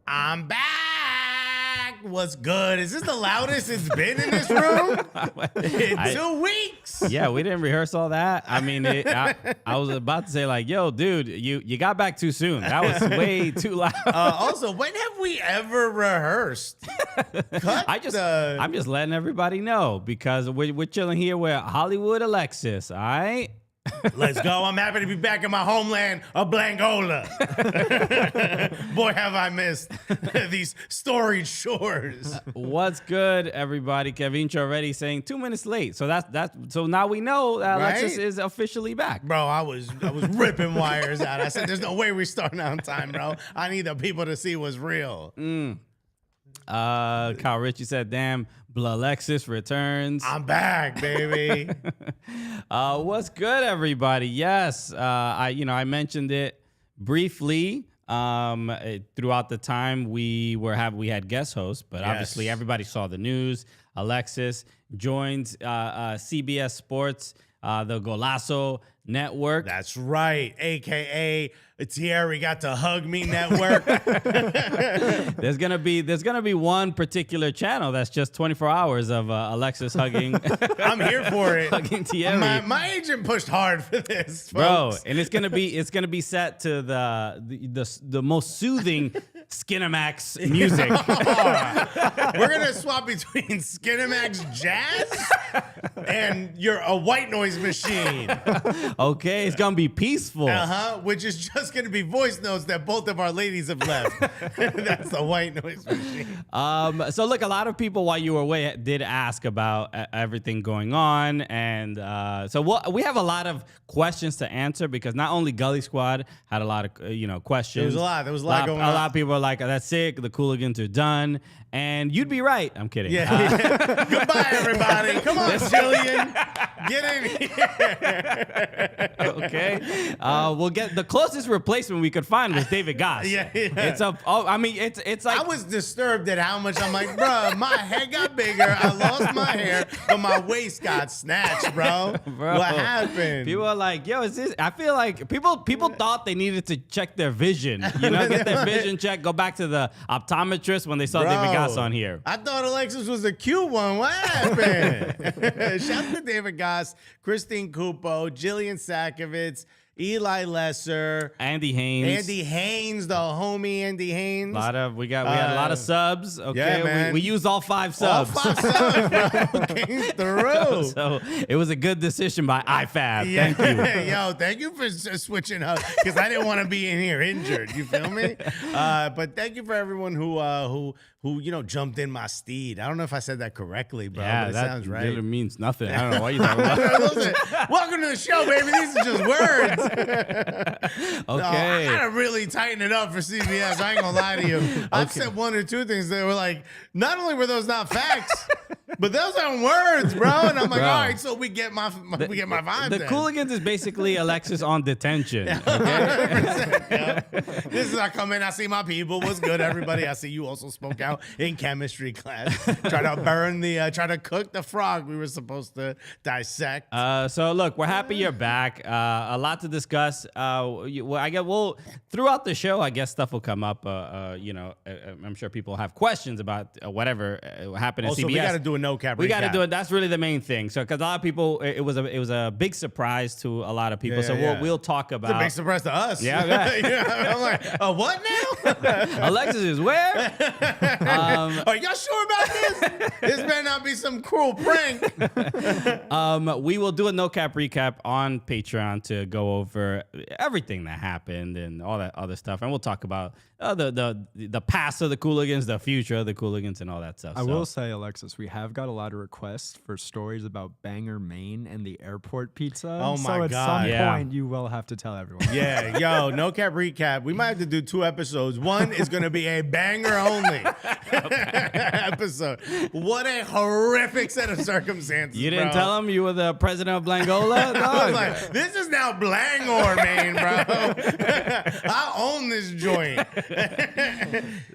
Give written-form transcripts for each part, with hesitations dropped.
I'm back. What's good? Is this the loudest it's been in this room in 2 weeks? Yeah, we didn't rehearse all that. I mean, I was about to say like, yo, dude, you got back too soon. That was way too loud. Also, when have we ever rehearsed? I'm just letting everybody know because we're chilling here with Hollywood Alexis. All right. Let's go. I'm happy to be back in my homeland of Blangola. Boy, have I missed these storied shores. What's good, everybody? Kevinch already saying 2 minutes late. So so now we know that Alexis is officially back. Bro, I was ripping wires out. I said, there's no way we're starting on time, bro. I need the people to see what's real. Kyle Ritchie said, damn, Alexis returns. I'm back, baby. What's good, everybody? Yes, I mentioned it briefly throughout the time we had guest hosts, but obviously everybody saw the news. Alexis joins CBS Sports, the Golazo Network. That's right, aka Thierry got to hug me network. There's gonna be one particular channel that's just 24 hours of Alexis hugging. I'm here for it. Hugging Thierry. My agent pushed hard for this, folks. Bro, and it's gonna be set to the most soothing Skinamax music. We're gonna swap between Skinamax jazz and a white noise machine. Okay, it's gonna be peaceful. Which is just gonna be voice notes that both of our ladies have left. That's the white noise machine. So look, a lot of people while you were away did ask about everything going on, and so we have a lot of questions to answer because not only Gully Squad had a lot of questions. There was a lot going on. A lot of people are like, "That's sick. The Cooligans are done." And you'd be right. I'm kidding. Yeah. Goodbye, everybody. Come on, Jillian. Get in here. Okay. We'll get the closest replacement we could find was David Goss. Yeah. It's it's like I was disturbed at how much I'm like, bro, my head got bigger. I lost my hair, but my waist got snatched, bro. What happened? People are like, yo, is this? I feel like people thought they needed to check their vision. You know, get their vision checked. Go back to the optometrist when they saw David Goss on here. I thought Alexis was the cute one. What happened? Shout out to David Goss, Christine Cupo, Jillian Sakovitz, Eli Lesser, Andy Haynes, the homie Andy Haynes. We had a lot of subs. Okay, yeah, man. We used all 5 subs. All 5 subs, bro. Came through. So it was a good decision by IFAB. Yeah. Thank you. Yo, thank you for switching up because I didn't want to be in here injured. You feel me? But thank you for everyone who jumped in my steed. I don't know if I said that correctly, bro. Yeah, but it that sounds right. really means nothing. I don't know what you're talking about. Listen, welcome to the show, baby. These are just words. Okay. No, I gotta really tighten it up for CBS. I ain't gonna lie to you. I've said 1 or 2 things that were like, not only were those not facts, but those aren't words, bro. And I'm like, all right, so we get my vibe. The Cooligans is basically Alexis on detention. Okay? 100%, yeah. This is I come in, I see my people. What's good, everybody? I see you also spoke out in chemistry class. Try to cook the frog we were supposed to dissect. So look, we're happy you're back. A lot to discuss. Throughout the show, I guess stuff will come up. I'm sure people have questions about whatever happened at CBS. We got to do a no cap. We got to do it. That's really the main thing. So, because a lot of people, it was a big surprise to a lot of people. We'll talk about. It's a big surprise to us. Yeah. I'm like, what now? Alexis is where? Are y'all sure about this? This better not be some cruel prank. We will do a no cap recap on Patreon to go over everything that happened and all that other stuff, and we'll talk about the past of the Cooligans, the future of the Cooligans, and all that stuff. I will say, Alexis, we have got a lot of requests for stories about Bangor, Maine, and the airport pizza. Oh my God! So at some point, you will have to tell everyone. Yeah, yo, no cap recap. We might have to do 2 episodes. One is going to be a banger only episode. What a horrific set of circumstances. You didn't tell him you were the president of Blangola? No. I was like, this is now Blangor, Maine, bro. I own this joint.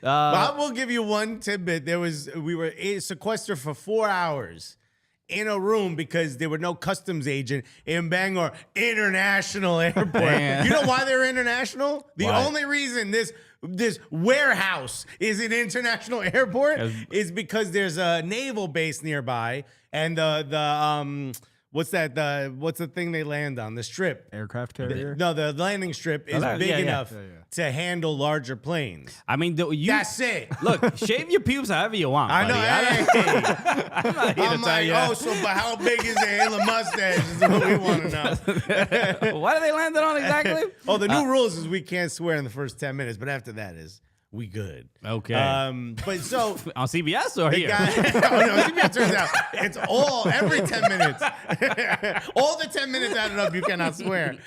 I will give you one tidbit. We were sequestered for 4 hours in a room because there were no customs agent in Bangor International Airport. Man. You know why they're international? The Why? only reason this warehouse is an international airport is because there's a naval base nearby, and what's the thing they land on? The strip. Aircraft carrier? No, the landing strip is big enough to handle larger planes. I mean, That's it. Look, shave your pubes however you want. I know. Buddy. I'm not here to tell you. But how big is the Halo mustache is what we want to know. What are they landing on exactly? The new rules is we can't swear in the first 10 minutes, but after that is we good. Okay. But so on CBS or here? CBS turns out it's every 10 minutes. All the 10 minutes added up, you cannot swear.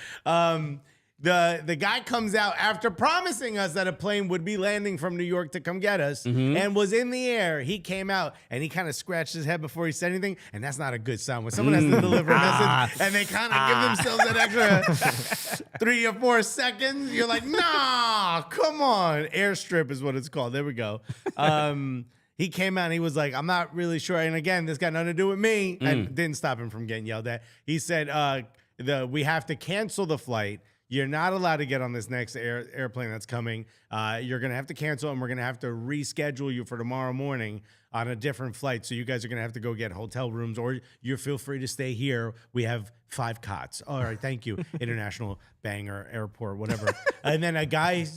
The guy comes out after promising us that a plane would be landing from New York to come get us and was in the air. He came out and he kind of scratched his head before he said anything. And that's not a good sign. When someone has to deliver a message and they kind of give themselves that extra 3 or 4 seconds, you're like, nah, come on. Airstrip is what it's called. There we go. He came out and he was like, I'm not really sure. And again, this got nothing to do with me. And didn't stop him from getting yelled at. He said, we have to cancel the flight. You're not allowed to get on this next airplane that's coming. You're going to have to cancel, and we're going to have to reschedule you for tomorrow morning on a different flight. So you guys are going to have to go get hotel rooms, or you feel free to stay here. We have 5 cots. All right, thank you. International Bangor Airport, whatever. And then a guy,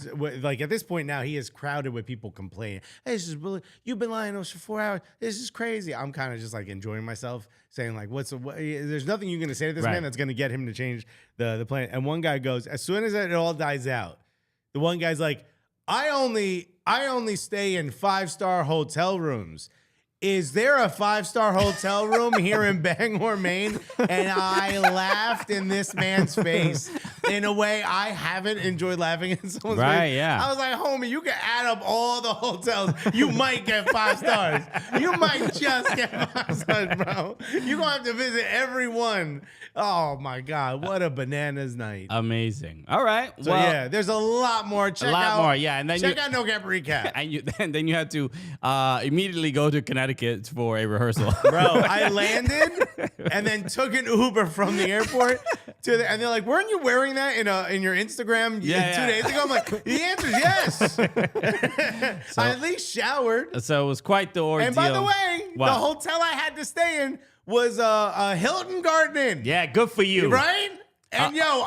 like at this point now, he is crowded with people complaining. Hey, this is really, you've been lying to us for 4 hours. This is crazy. I'm kind of just like enjoying myself, saying like, there's nothing you're going to say to this man that's going to get him to change the plan. And one guy goes, as soon as it all dies out, the one guy's like, I only stay in 5-star hotel rooms. Is there a 5-star hotel room here in Bangor, Maine? And I laughed in this man's face in a way I haven't enjoyed laughing in someone's face. Yeah. I was like, homie, you can add up all the hotels. You might get 5 stars. You might just get 5 stars, bro. You're going to have to visit every one. Oh, my God. What a bananas night. Amazing. All right. So, yeah, there's a lot more. Check out No Gap Recap. And then you had to immediately go to Connecticut for a rehearsal. Bro, I landed and then took an Uber from the airport and they're like, weren't you wearing that in your Instagram 2 days ago? I'm like, the answer is yes. I at least showered. So it was quite the ordeal. And by the way, the hotel I had to stay in was a Hilton Garden Inn. Yeah, good for you. Right? And I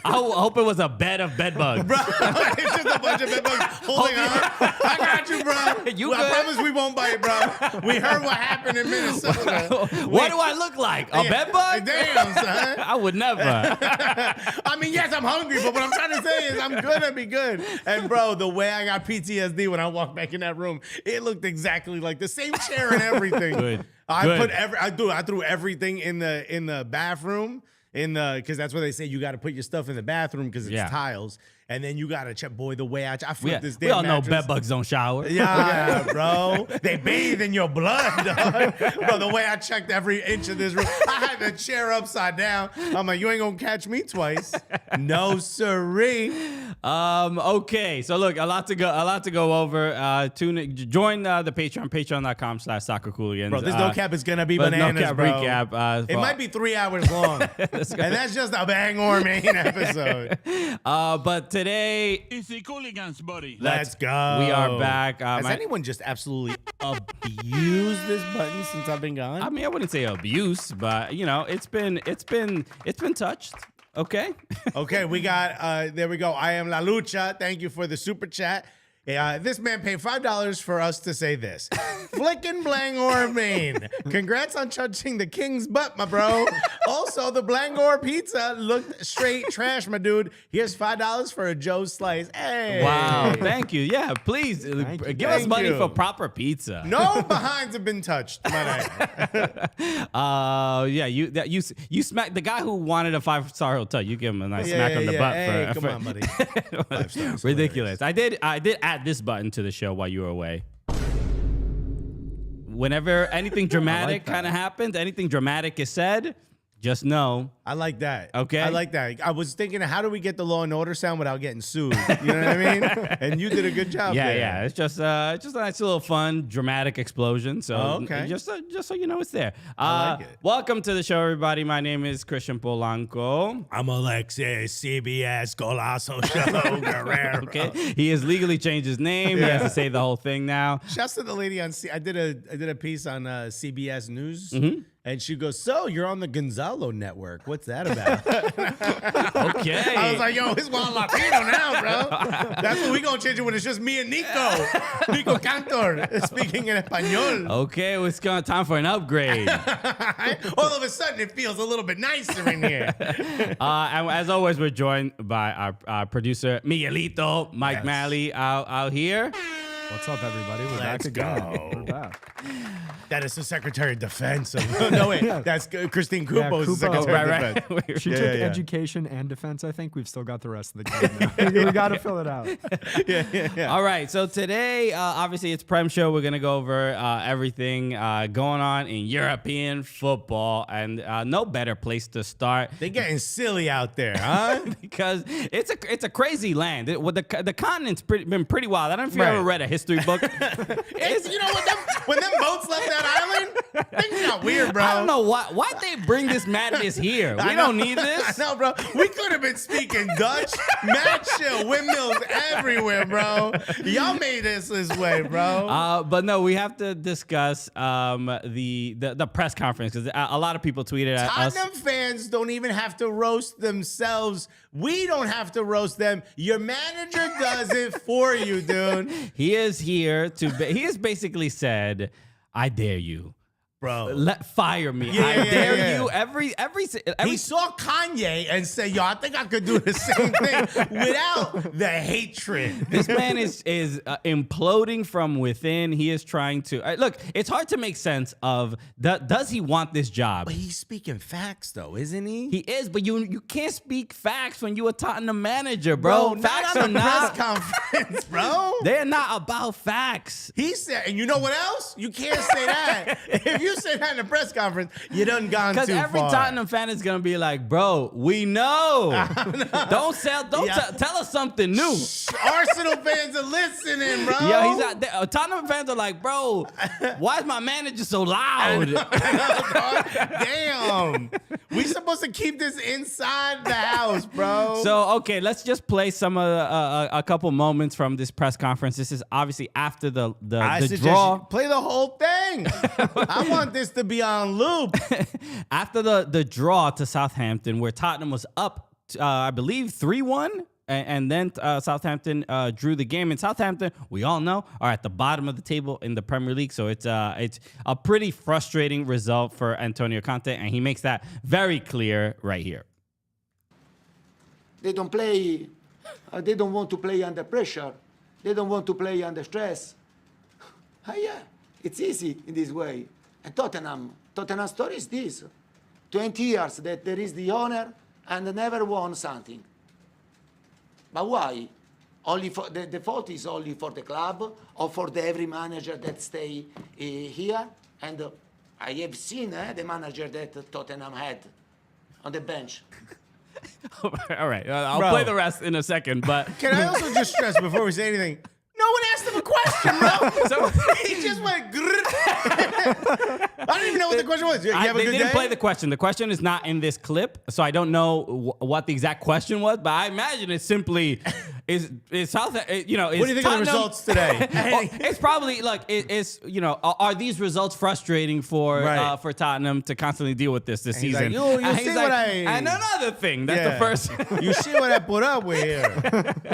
hope it was a bed of bed bugs. Bro, it's just a bunch of bed bugs holding on. I got you, bro. I promise we won't bite, bro. We heard what happened in Minnesota. What do I look like? A bed bug? Damn, son. I would never. I mean, yes, I'm hungry, but what I'm trying to say is I'm gonna be good. And bro, the way I got PTSD when I walked back in that room, it looked exactly like the same chair and everything. Good. I threw everything in the bathroom. Because that's where they say you got to put your stuff in the bathroom because it's tiles. And then you got to check, boy, the way I flipped this damn We all know mattress. bed bugs don't shower. Yeah, bro. They bathe in your blood, dog. Bro, the way I checked every inch of this room, I had the chair upside down. I'm like, you ain't going to catch me twice. No, sirree. Okay, so look, a lot to go over. Join the Patreon, patreon.com/soccercooligans. Bro, this no cap is going to be bananas, no cap bro. Recap. It might be 3 hours long. And that's just a Bangor Maine episode. But today, It's the Cooligans, buddy. Let's go. We are back. Has anyone just absolutely abused this button since I've been gone? I mean, I wouldn't say abuse, but it's been touched. Okay. Okay, we got there we go. I am La Lucha. Thank you for the super chat. This man paid $5 for us to say this. Flickin' Bangor, Maine. Congrats on touching the king's butt, my bro. Also, the Bangor pizza looked straight trash, my dude. Here's $5 for a Joe slice. Hey. Wow. Thank you. Yeah, please give us money for proper pizza. No behinds have been touched, might I? Yeah, you smack the guy who wanted a 5-star hotel. You give him a nice smack on the butt. Hey, come on, buddy. 5 stars. Ridiculous. I did add this button to the show while you were away. Whenever anything dramatic kind of happens, anything dramatic is said, just know. I like that. Okay. I like that. I was thinking, how do we get the Law and Order sound without getting sued? You know what I mean? And you did a good job. Yeah, there. yeah. It's just a nice little fun, dramatic explosion. So okay. just so you know it's there. I like it. Welcome to the show, everybody. My name is Christian Polanco. I'm Alexis, CBS Golazo Show Guerrero. Okay. He has legally changed his name. He has to say the whole thing now. Shouts to the lady on I did a piece on CBS News, Mm-hmm. and she goes, "So you're on the Gonzalo Network? What's that about?" Okay. I was like, "Yo, it's Juan Latino now, bro. That's what we gonna change it when it's just me and Nico Cantor speaking in español." Okay, well, it's time for an upgrade. All of a sudden, it feels a little bit nicer in here. And as always, we're joined by our producer Miguelito, Mike Malley, out here. What's up, everybody? We're back Let's again. go. We're back. That is the Secretary of Defense. No, wait, that's Christine Cupo is the Cupo. Secretary Right, of Defense. right. She Yeah, took yeah. education and defense. I think we've still got the rest of the game. We got to fill it out. Yeah. All right, so today, obviously, it's Prem Show. We're going to go over everything going on in European football, and no better place to start They getting silly out there, huh? because it's a crazy land. The continent's been pretty wild. I don't know if you ever read a history book. It's, you know, when them boats left that island, things got weird, bro. I don't know why they bring this madness here. We don't need this. I know, bro. We could have been speaking Dutch, mad chill, windmills everywhere, bro. Y'all made this way, bro. But no, we have to discuss the press conference because a lot of people tweeted at us. Tottenham fans don't even have to roast themselves. We don't have to roast them. Your manager does it for you, dude. He is here he has basically said, "I dare you, Bro. fire me. Yeah, I yeah, dare yeah. you." Every He saw Kanye and said, "Yo, I think I could do the same thing without the hatred." This man is imploding from within. He is trying to look. It's hard to make sense of does he want this job? But he's speaking facts, though, isn't he? He is, but you can't speak facts when you a Tottenham manager, bro. Bro, Facts not are on the not. press conference, bro. They're not about facts. He said, and you know what else? You can't say that. If you say that in a press conference, you done gone too far. Because every Tottenham fan is gonna be like, "Bro, we know. Don't tell us something new." Arsenal fans are listening, bro. Yeah, he's out there. Tottenham fans are like, "Bro, why is my manager so loud?" Damn. We supposed to keep this inside the house, bro. So, okay, let's just play some of a couple moments from this press conference. This is obviously after the suggest draw. you play the whole thing. I want this to be on loop. After the draw to Southampton, where Tottenham was up, I believe 3-1. And then Southampton drew the game. And Southampton, we all know, are at the bottom of the table in the Premier League. So it's a pretty frustrating result for Antonio Conte, and he makes that very clear right here. They don't play. They don't want to play under pressure. They don't want to play under stress. Yeah, it's easy in this way. And Tottenham story is this: 20 years that there is the owner and never won something. But why? Only for the fault is only for the club or for every manager that stay here. And I have seen the manager that Tottenham had on the bench. All right, I'll Bro. play the rest in a second. But Can I also just stress before we say anything? No one asked him a question, bro. So- He just went. I don't even know what the question was. You have a they good didn't day? play the question. The question is not in this clip, so I don't know what the exact question was. But I imagine it's simply is South. You know, is What do you think of the Tottenham- results today? It's probably like it's you know, are these results frustrating for Right. for Tottenham to constantly deal with this he's season? like, you And see he's what like, I- and another thing. That's Yeah. the first. You see what I put up with here?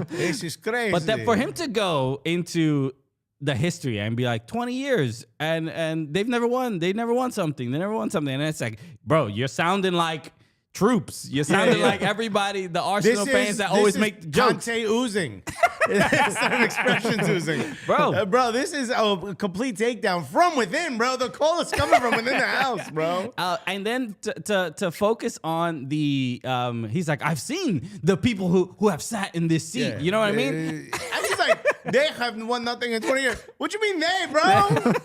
This is crazy. But that for him to go into the history and be like 20 years and they've never won. They never won something. They never won something. And it's like, bro, you're sounding like troops. You're sounding yeah. like everybody, the Arsenal fans that always make jokes. Conte oozing. It's not an expressions oozing. Bro. Bro, this is a complete takedown from within, bro. The call is coming from within the house, bro. And then to focus on the, he's like, I've seen the people who have sat in this seat. Yeah. You know what I mean? I'm just like, they have won nothing in 20 years. What you mean they, bro?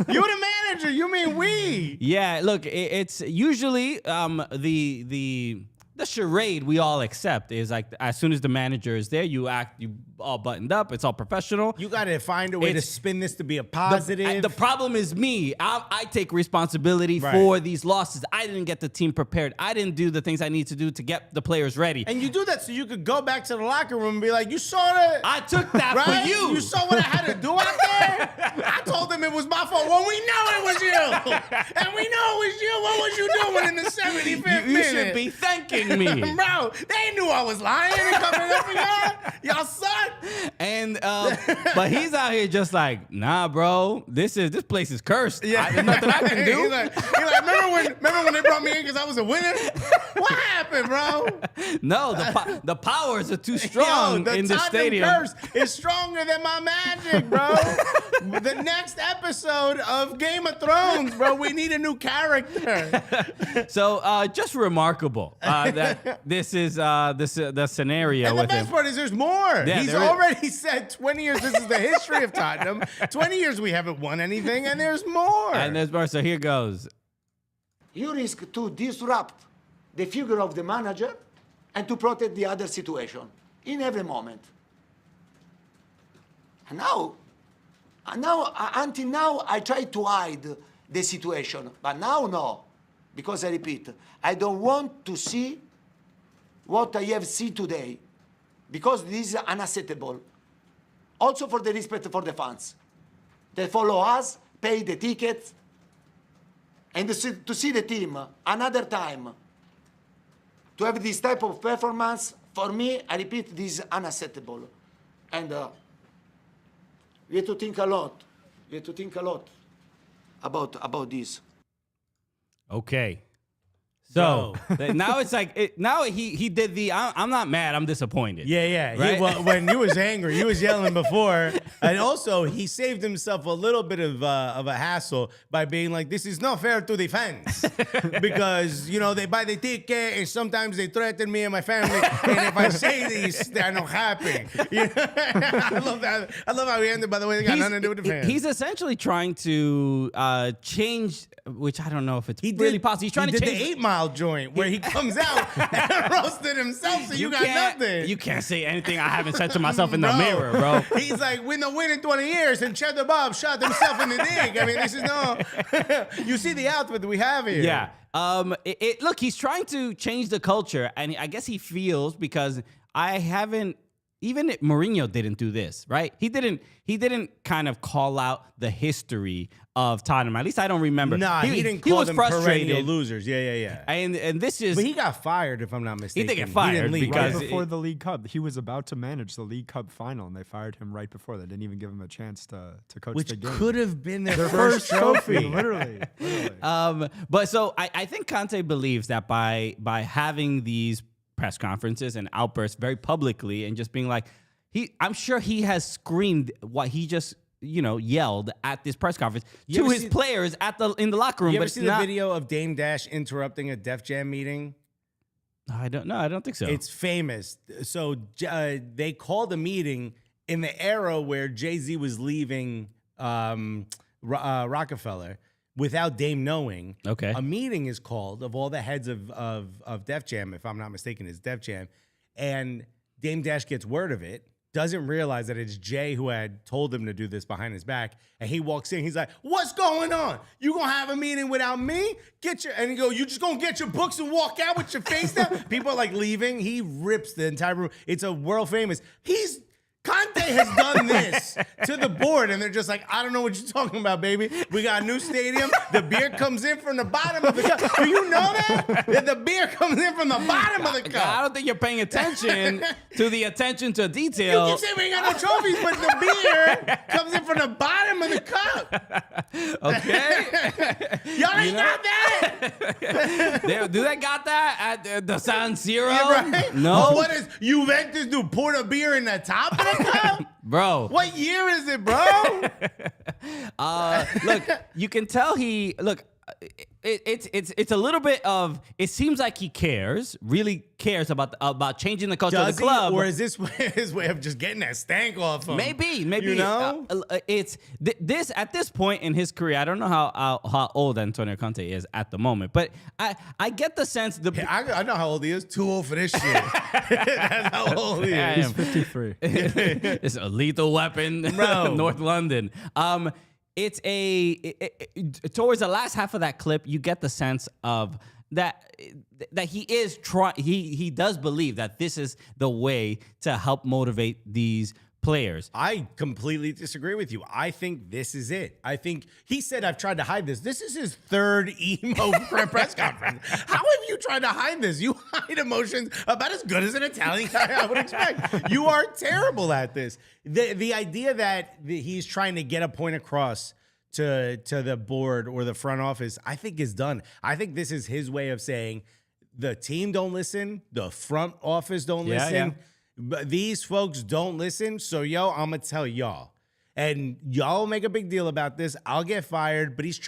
You're the manager. You mean we? Yeah, look, it's usually the charade we all accept is like as soon as the manager is there, you all buttoned up. It's all professional. You got to find a way to spin this to be a positive. The problem is me. I take responsibility for these losses. I didn't get the team prepared. I didn't do the things I need to do to get the players ready. And you do that so you could go back to the locker room and be like, you saw that? I took that for you. You saw what I had to do out there? I told them it was my fault. Well, we know it was you. And we know it was you. What was you doing in the 75th minute? You should be thanking me. Bro, they knew I was lying and coming up for y'all. Y'all suck. And but he's out here just like, nah, bro. This place is cursed. Yeah. There's nothing I can do. He's like, remember when they brought me in because I was a winner? What happened, bro? No, the powers are too strong in the stadium. The curse is stronger than my magic, bro. The next episode of Game of Thrones, bro. We need a new character. So just remarkable that this is the scenario and with the best him. part is there's more. Yeah, He's already said 20 years. This is the history of Tottenham. 20 years we haven't won anything, and there's more. And there's more. So here goes. You risk to disrupt the figure of the manager and to protect the other situation in every moment. And now, until now, I try to hide the situation, but now no, because I repeat, I don't want to see what I have seen today, because this is unacceptable. Also for the respect for the fans. They follow us, pay the tickets, and to see the team another time, to have this type of performance, for me, I repeat, this is unacceptable. And we have to think a lot. We have to think a lot about this. Okay. So now it's like now he did the I'm not mad, I'm disappointed. Yeah. Right? Well, when he was angry, he was yelling before, and also he saved himself a little bit of a hassle by being like, "This is not fair to the fans," because they buy the ticket and sometimes they threaten me and my family, and if I say this, they're not happy. I love that. I love how he ended. By the way, they got nothing to do with the fans. He's essentially trying to change, which I don't know if it's really possible. He's trying to change the 8 Mile joint where he comes out and roasted himself, so you got nothing. You can't say anything I haven't said to myself in the mirror, bro. He's like, we don't win in 20 years, and Cheddar Bob shot himself in the dick. I mean, this is no. You see the outfit that we have here. Yeah. Look, he's trying to change the culture, and I guess he feels because even Mourinho didn't do this, right? He didn't kind of call out the history of Tottenham. At least I don't remember. Nah, he didn't call them perennial losers. Yeah. And this is... But he got fired, if I'm not mistaken. He did get fired because... Right before the League Cup. He was about to manage the League Cup final, and they fired him right before. They didn't even give him a chance to coach the game. Which could have been their first trophy. Literally. But so I think Conte believes that by having these press conferences and outbursts very publicly and just being like, I'm sure he has screamed what he just yelled at this press conference to his players in the locker room. You ever but see the video of Dame Dash interrupting a Def Jam meeting? I don't know. I don't think so. It's famous. So they called a meeting in the era where Jay-Z was leaving Rockefeller without Dame knowing. Okay. A meeting is called of all the heads of Def Jam, if I'm not mistaken, it's Def Jam. And Dame Dash gets word of it, doesn't realize that it's Jay who had told him to do this behind his back. And he walks in, he's like, what's going on? You gonna have a meeting without me? And he go, you just gonna get your books and walk out with your face down? People are like leaving. He rips the entire room. It's a world famous. Conte has done this to the board, and they're just like, I don't know what you're talking about, baby. We got a new stadium. The beer comes in from the bottom of the cup. Do you know that? That the beer comes in from the bottom of the cup. I don't think you're paying attention to the attention to detail. You keep saying we ain't got no trophies, but the beer comes in from the bottom of the cup. Okay. Y'all ain't got that. Do they got that at the San Siro? Yeah, right? No. Oh, what is Juventus do? Pour the beer in the top of the cup? Bro. What year is it, bro? Look, you can tell it's a little bit of, it seems like he really cares about changing the culture of the club. Or is this his way of just getting that stank off him? Maybe. You know? It's this at this point in his career. I don't know how old Antonio Conte is at the moment, but I get the sense I know how old he is. Too old for this shit. That's how old he is. He's 53. It's a lethal weapon, Bro. North London. It's towards the last half of that clip, you get the sense of that he is he does believe that this is the way to help motivate these players. I completely disagree with you. I think this is it. I think he said, I've tried to hide this. This is his third emo press conference. How have you tried to hide this? You hide emotions about as good as an Italian guy I would expect. You are terrible at this. The idea that he's trying to get a point across to the board or the front office, I think is done. I think this is his way of saying the team don't listen, the front office don't listen. Yeah. But these folks don't listen, so I'm gonna tell y'all. And y'all make a big deal about this. I'll get fired, but he's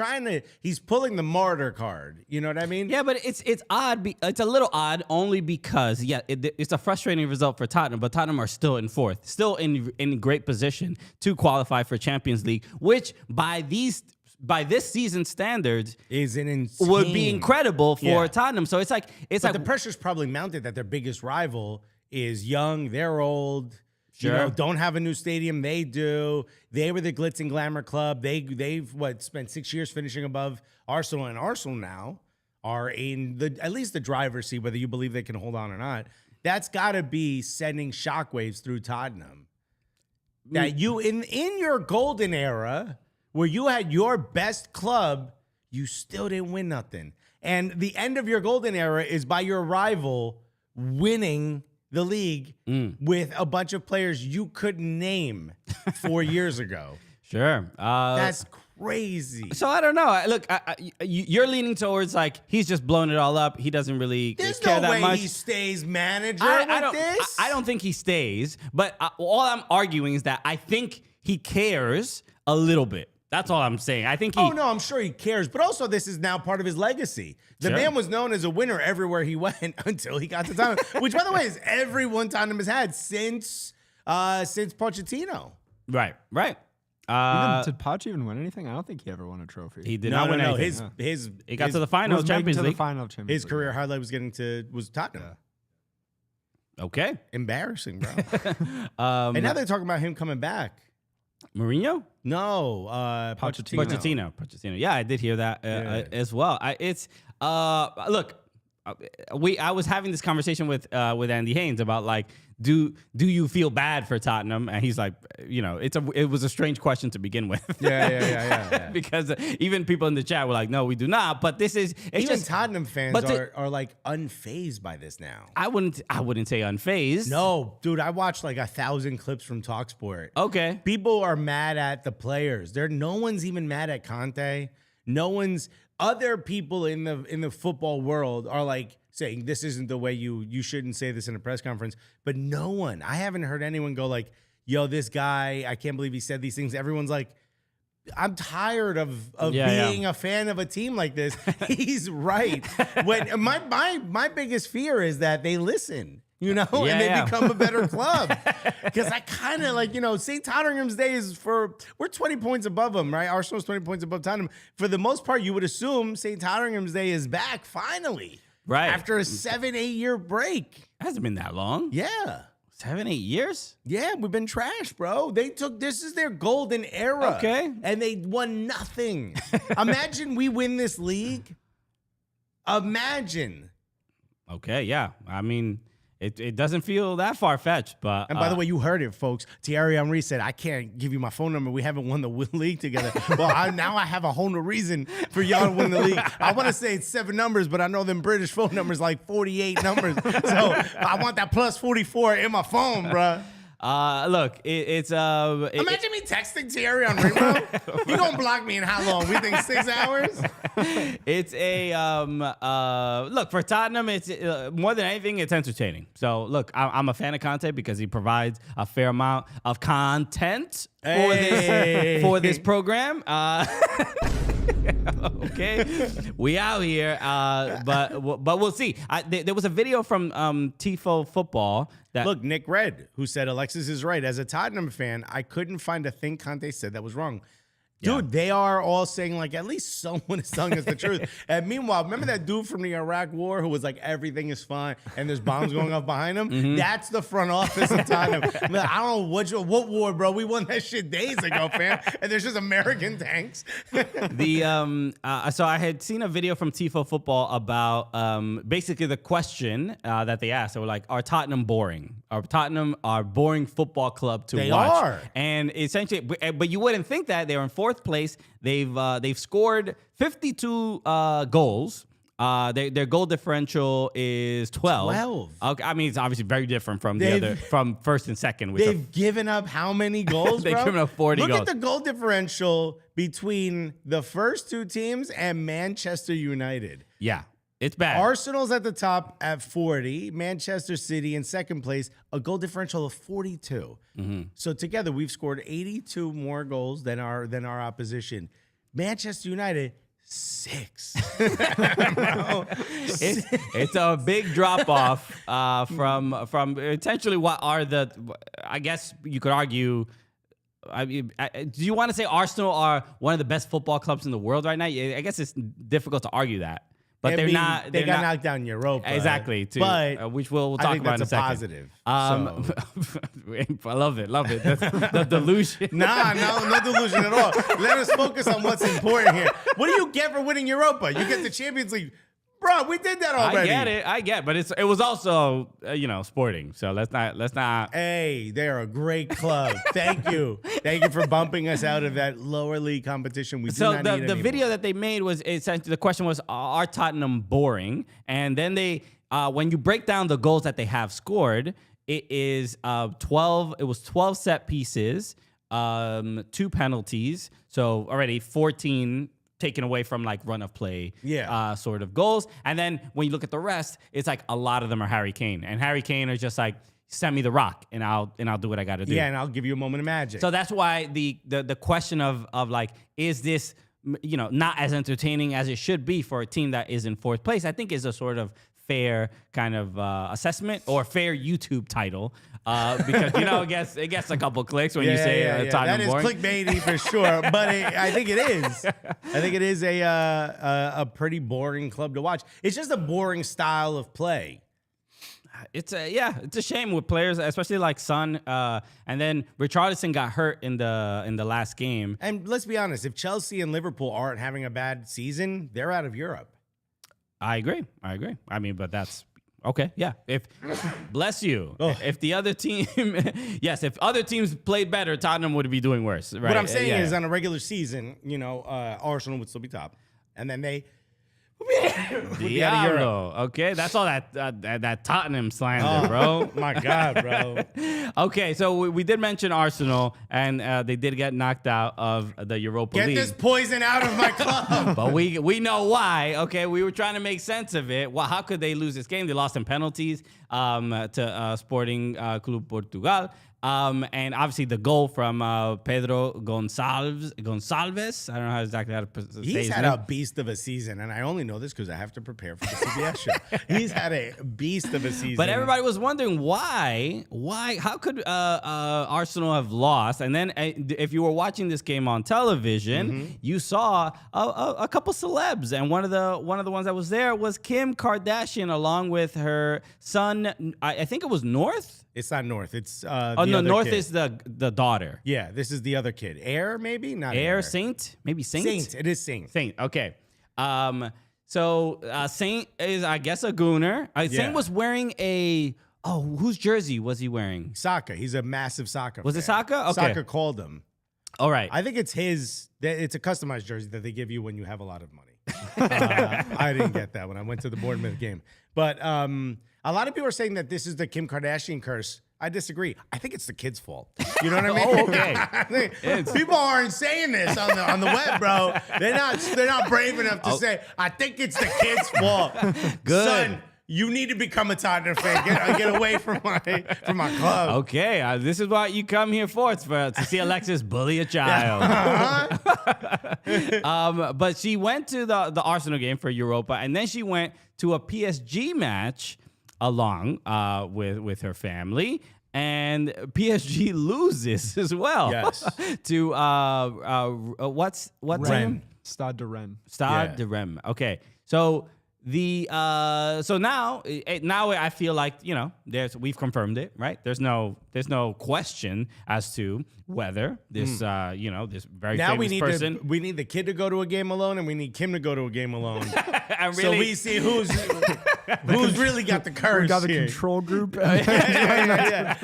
pulling the martyr card. You know what I mean? Yeah, but it's odd. It's a little odd only because, it's a frustrating result for Tottenham, but Tottenham are still in fourth, still in great position to qualify for Champions League, which by this season's standards would be incredible for Tottenham. So it's like the pressure's probably mounted that their biggest rival is young, they're old, don't have a new stadium. They do. They were the glitz and glamour club. They've spent 6 years finishing above Arsenal, and Arsenal now are in at least the driver's seat, whether you believe they can hold on or not. That's got to be sending shockwaves through Tottenham. That you in your golden era, where you had your best club, you still didn't win nothing. And the end of your golden era is by your rival winning the league with a bunch of players you couldn't name 4 years ago. Sure. That's crazy. So I don't know. Look, you're leaning towards like he's just blown it all up. He doesn't really care that much. He stays manager this. I don't think he stays. But all I'm arguing is that I think he cares a little bit. That's all I'm saying. I think Oh, no, I'm sure he cares. But also, this is now part of his legacy. The man was known as a winner everywhere he went until he got to Tottenham, which, by the way, is every one Tottenham has had since Pochettino. Right. Did Poch even win anything? I don't think he ever won a trophy. He did not win anything. He got to the final of Champions League. His career highlight was Tottenham. Yeah. Okay. Embarrassing, bro. And now they're talking about him coming back. Mourinho? No, Pochettino. Yeah, I did hear that as well. Look, I was having this conversation with Andy Haynes about like, do you feel bad for Tottenham? And he's like, it was a strange question to begin with. Yeah. Because even people in the chat were like, no, we do not. But this is even Tottenham fans are like unfazed by this now. I wouldn't say unfazed. No, dude, I watched like 1,000 clips from TalkSport. Okay, people are mad at the players. No one's even mad at Conte. Other people in the football world are like saying this isn't the way you shouldn't say this in a press conference. But I haven't heard anyone go like, yo, this guy, I can't believe he said these things. Everyone's like, I'm tired of being a fan of a team like this. He's right. When my biggest fear is that they listen. And they become a better club. Because I kind of like, St. Tottenham's Day we're 20 points above them, right? Arsenal's 20 points above Tottenham. For the most part, you would assume St. Tottenham's Day is back finally. Right. After a 7-8 year break. It hasn't been that long. Yeah. 7-8 years? Yeah, we've been trashed, bro. This is their golden era. Okay. And they won nothing. Imagine we win this league. Imagine. Okay, yeah. I mean, it doesn't feel that far-fetched, but... And by the way, you heard it, folks. Thierry Henry said, I can't give you my phone number. We haven't won the league together. Well, now I have a whole new reason for y'all to win the league. I want to say it's 7 numbers, but I know them British phone numbers like 48 numbers. So I want that plus 44 in my phone, bruh. Look, it's imagine me texting Thierry Henry, bro. You gonna block me in how long? We think 6 hours? It's look, for Tottenham, it's more than anything, it's entertaining. So look, I'm a fan of Conte because he provides a fair amount of content for this program. Okay, we out here, but we'll see. There was a video from Tifo Football that Look, Nick Red, who said Alexis is right. As a Tottenham fan, I couldn't find a thing Conte said that was wrong. Dude, they are all saying, like, at least someone is telling us the truth. And meanwhile, remember that dude from the Iraq War who was like, everything is fine, and there's bombs going off behind him? Mm-hmm. That's the front office of Tottenham. I don't know what war, bro. We won that shit days ago, fam. And there's just American tanks. So I had seen a video from Tifo Football about basically the question that they asked. They were like, are Tottenham boring? Are Tottenham a boring football club to They watch? are. And essentially, but you wouldn't think that. They're in fourth place. They've scored 52 goals. Their goal differential is 12. 12. Okay, I mean, it's obviously very different from They've- from first and second. Which They've given up how many goals, They've bro? given up 40 Look goals. at the goal differential between the first two teams and Manchester United. yeah, it's bad. Arsenal's at the top at 40. Manchester City in second place, a goal differential of 42. So together, we've scored 82 more goals than our opposition. Manchester United, 6. Bro, It's a big drop off from essentially what are the, I guess you could argue. I mean, do you want to say Arsenal are one of the best football clubs in the world right now? I guess it's difficult to argue that, but I they're mean, not. They They're got not, knocked down in Europa. exactly. Too, But which we'll I talk think about in a that's a second. positive. I love it. That's the delusion. Nah, no delusion at all. Let us focus on what's important here. What do you get for winning Europa? You get the Champions League. Bro, we did that already. I get it, but it was also Sporting. So let's not. Hey, they're a great club. Thank you for bumping us out of that lower league competition. We do So not the need anymore. video that they made was essentially the question was, are Tottenham boring? And then they when you break down the goals that they have scored, it is 12. It was 12 set pieces, 2 penalties, so already 14 taken away from like run of play sort of goals. And then when you look at the rest, it's like a lot of them are Harry Kane. And Harry Kane is just like, send me the rock and I'll do what I got to do. Yeah, and I'll give you a moment of magic. So that's why the question of like, is this not as entertaining as it should be for a team that is in fourth place, I think is a sort of fair kind of assessment or fair YouTube title. Because it gets a couple clicks when you say Tottenham that is boring. clickbaity for sure, but I think it is. I think it is a pretty boring club to watch. It's just a boring style of play. It's a shame with players, especially like Son, and then Richarlison got hurt in the last game. And let's be honest, if Chelsea and Liverpool aren't having a bad season, they're out of Europe. I agree. I mean, but that's okay. Yeah. Bless you. Ugh. If the other team, yes, if other teams played better, Tottenham would be doing worse. Right? What I'm saying is, on a regular season, Arsenal would still be top, and then they would be out of Europe. Diablo. Okay, that's all that Tottenham slander, bro. My God, bro. Okay, so we did mention Arsenal, and they did get knocked out of the Europa Get League. this poison out of my club. But we know why. Okay, we were trying to make sense of it. Well, how could they lose this game? They lost in penalties to Sporting Club Portugal. And obviously the goal from Pedro Gonçalves. I don't know exactly how to say He's his had name. a beast of a season, and I only know this because I have to prepare for the CBS show. He's had a beast of a season. But everybody was wondering why, how could Arsenal have lost? And then if you were watching this game on television, you saw a couple celebs, and one of the ones that was there was Kim Kardashian along with her son. I think it was North. It's not North. It's North kid. is the daughter. Yeah, this is the other kid. Air, maybe? Not Air Saint, maybe Saint. Saint. It is Saint. Saint. Okay. So Saint is, I guess, a gooner. Saint was wearing whose jersey was he wearing? Saka. He's a massive Saka Was fan. it Saka? Okay. Saka called him. All right. I think it's his. It's a customized jersey that they give you when you have a lot of money. I didn't get that when I went to the Bournemouth game. But a lot of people are saying that this is the Kim Kardashian curse. I disagree. I think it's the kid's fault. You know what I mean? Okay. People aren't saying this on the web, bro. They're not brave enough to say, I think it's the kid's fault. Good. Son, you need to become a Tottenham fan. Get away from my club. Okay. This is what you come here for. It's to see Alexis bully a child. But she went to the Arsenal game for Europa, and then she went to a PSG match along with her family. And PSG loses as well. Yes. To what's Rennes. Stade de Rennes. Stade de Rennes. Okay. So now I feel like, you know, we've confirmed it, right? There's no question as to whether this this very Now famous person. we need the kid to go to a game alone, and we need Kim to go to a game alone. And So really- we see who's really got the courage. We got the here. control group. Yeah.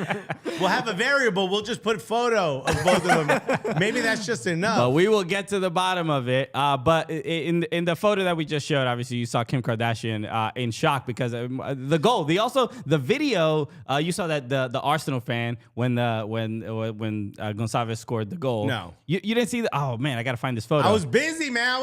We'll have a variable. We'll just put photo of both of them. Maybe that's just enough. But we will get to the bottom of it. But in the photo that we just showed, obviously you saw Kim Kardashian in shock because the goal. The video. You saw that the Arsenal fan when Gonçalves scored the goal. No. You didn't see the. Oh man, I gotta find this photo. I was busy, man. I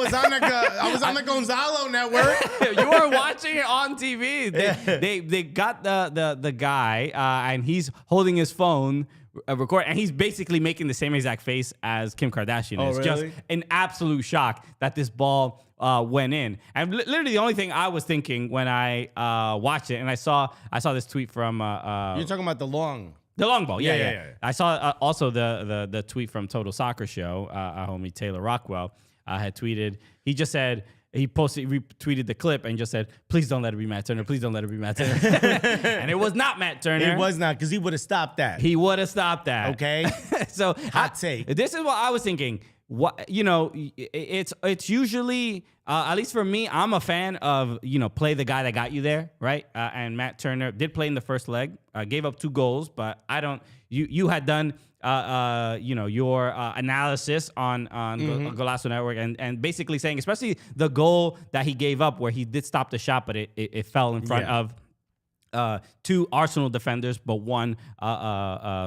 was on the Gonzalo network. You weren't watching it on TV. They got the guy and he's holding his phone record, and he's basically making the same exact face as Kim Kardashian. Oh, It's really? just an absolute shock that this ball went in. And literally the only thing I was thinking when I watched it, and I saw this tweet from You're talking about the long. the long ball. Yeah. Yeah. I saw also the tweet from Total Soccer Show. Our homie Taylor Rockwell had tweeted. He just said. He retweeted the clip and just said, "Please don't let it be Matt Turner. Please don't let it be Matt Turner." And it was not Matt Turner. It was not, because he would have stopped that. He would have stopped that. Okay. So Hot take. This is what I was thinking. What it's usually at least for me, I'm a fan of play the guy that got you there, right? And Matt Turner did play in the first leg, gave up 2 goals, but I don't. You had done. Your analysis on Golazo Network and basically saying, especially the goal that he gave up where he did stop the shot, but it fell in front of 2 Arsenal defenders, but 1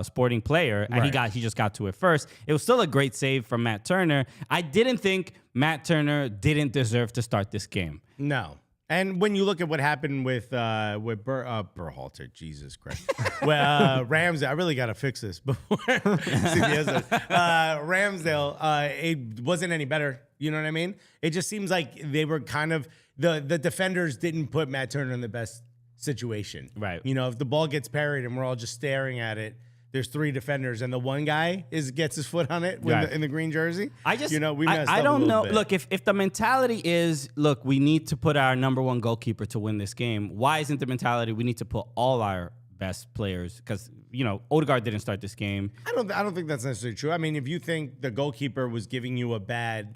Sporting player, and he just got to it first. It was still a great save from Matt Turner. I didn't think Matt Turner didn't deserve to start this game. No. And when you look at what happened with Berhalter, Jesus Christ, well, Ramsdale, I really got to fix this before CBS does. Ramsdale, it wasn't any better. You know what I mean? It just seems like they were kind of the defenders didn't put Matt Turner in the best situation. Right. If the ball gets parried and we're all just staring at it, there's 3 defenders and the one guy gets his foot on it in the green jersey. I just, we messed I up don't a little know. bit. Look, if the mentality is, look, we need to put our number 1 goalkeeper to win this game. Why isn't the mentality we need to put all our best players? Because Odegaard didn't start this game. I don't think that's necessarily true. I mean, if you think the goalkeeper was giving you a bad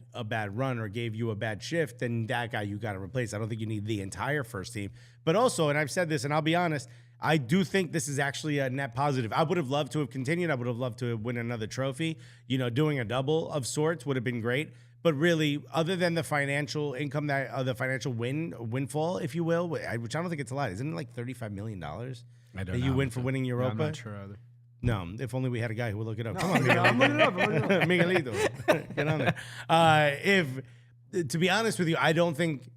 run or gave you a bad shift, then that guy you got to replace. I don't think you need the entire first team. But also, and I've said this, and I'll be honest, I do think this is actually a net positive. I would have loved to have continued. I would have loved to win another trophy. Doing a double of sorts would have been great. But really, other than the financial income, the financial windfall, if you will, which I don't think it's a lot. Isn't it like $35 million that you win for winning Europa? I'm not sure either. No, if only we had a guy who would look it up. Come on, I'm looking it up. Miguelito, get on there. To be honest with you, I don't think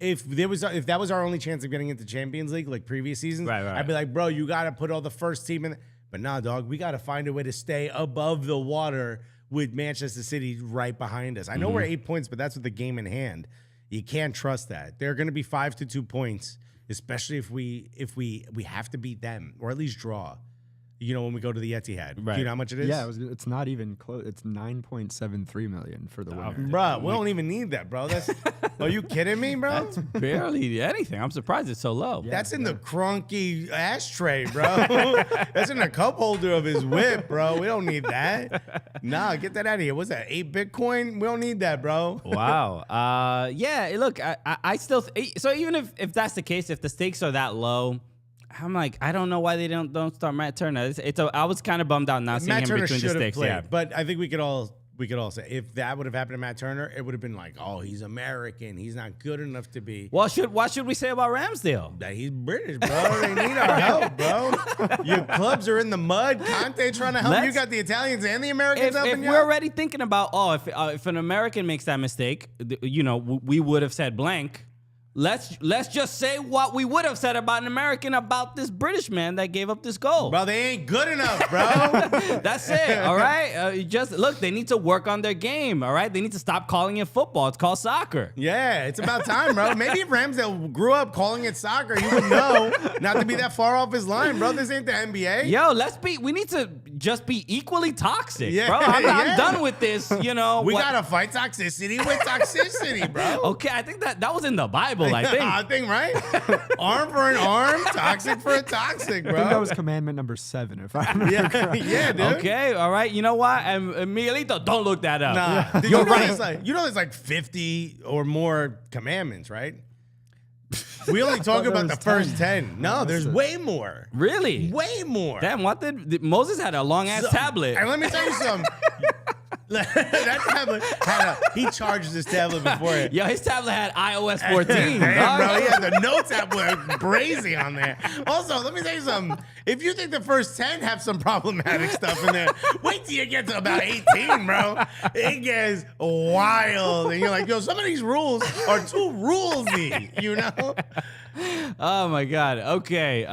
if that was our only chance of getting into Champions League like previous seasons, right. I'd be like, bro, you got to put all the first team in. But nah, dog, we got to find a way to stay above the water with Manchester City right behind us. I know we're 8 points, but that's with the game in hand. You can't trust that. They're going to be 5 to 2 points, especially if we have to beat them or at least draw. When we go to the Etihad. Right. Do you know how much it is? Yeah, it's not even close. It's 9.73 million for the winner. Bro, we don't even need that, bro. Are you kidding me, bro? That's barely anything. I'm surprised it's so low. That's in the crunky ashtray, bro. That's in the cup holder of his whip, bro. We don't need that. Nah, get that out of here. What's that, 8 Bitcoin? We don't need that, bro. Wow. Yeah, look, I still... So even if that's the case, if the stakes are that low... I'm like, I don't know why they don't start Matt Turner. I was kind of bummed out not seeing Matt him Turner between the should have sticks. played, Yeah, but I think we could all say if that would have happened to Matt Turner, it would have been like, oh, he's American. He's not good enough to be. Well, what should we say about Ramsdale? That he's British, bro. They need our help, bro. Your clubs are in the mud. Conte trying to help. You got the Italians and the Americans If helping you. we're already thinking about, if an American makes that mistake, we would have said blank. let's just say what we would have said about an American about this British man that gave up this goal. Bro, they ain't good enough, bro. That's it, all right? Just look, they need to work on their game, all right? They need to stop calling it football. It's called soccer. Yeah, it's about time, bro. Maybe if Ramsdale grew up calling it soccer, he would know not to be that far off his line, bro. This ain't the NBA. Yo, we need to just be equally toxic, Yeah, bro. I'm yeah. done with this, you know. We gotta fight toxicity with toxicity, bro. Okay, I think that was in the Bible, I think. I think, right? Arm for an arm, toxic for a toxic, bro. I think that was commandment number 7, if I remember yeah, correctly. yeah, dude. Okay, all right. You know what? And Miguelito, don't look that up. Nah, You're right. There's like 50 or more commandments, right? We only talk there about the was first 10. 10. No, there's way more. Really? Way more. Damn, what did Moses had a long ass tablet? And let me tell you something. That tablet he charged his tablet before it. Yo, his tablet had iOS 14. Damn, dog. bro, he had the notes app with brazy on there. Also, let me tell you something. If you think the first 10 have some problematic stuff in there, wait till you get to about 18, bro. It gets wild. And you're like, yo, some of these rules are too rulesy, you know? Oh my God. Okay.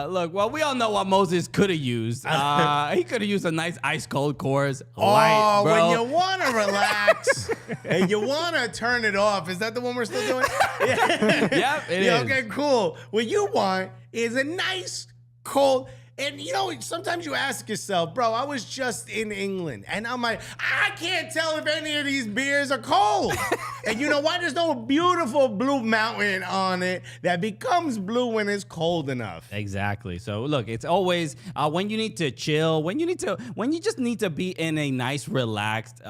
Look, well, we all know what Moses could have used. He could have used a nice ice cold Coors Light, bro. When you want to relax and you want to turn it off. Is that the one we're still doing? Yep, it is. Okay, cool. What you want is a nice cold. And you know, sometimes you ask yourself, bro, I was just in England and I'm like, I can't tell if any of these beers are cold. And you know why? There's no beautiful blue mountain on it that becomes blue when it's cold enough. Exactly. So look, it's always when you need to chill, when you just need to be in a nice, relaxed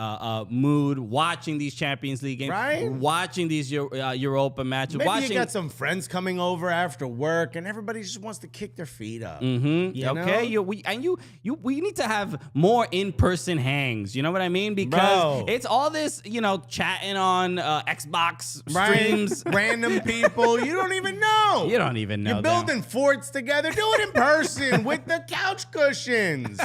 mood, watching these Champions League games, Right? watching these Europa matches, Maybe watching. you got some friends coming over after work and everybody just wants to kick their feet up. Mm-hmm. You Okay, know? we need to have more in-person hangs. You know what I mean? Because Bro. it's all this, chatting on Xbox streams. Right? Random people you don't even know. You don't even know. You're them. building forts together. Do it in person with the couch cushions.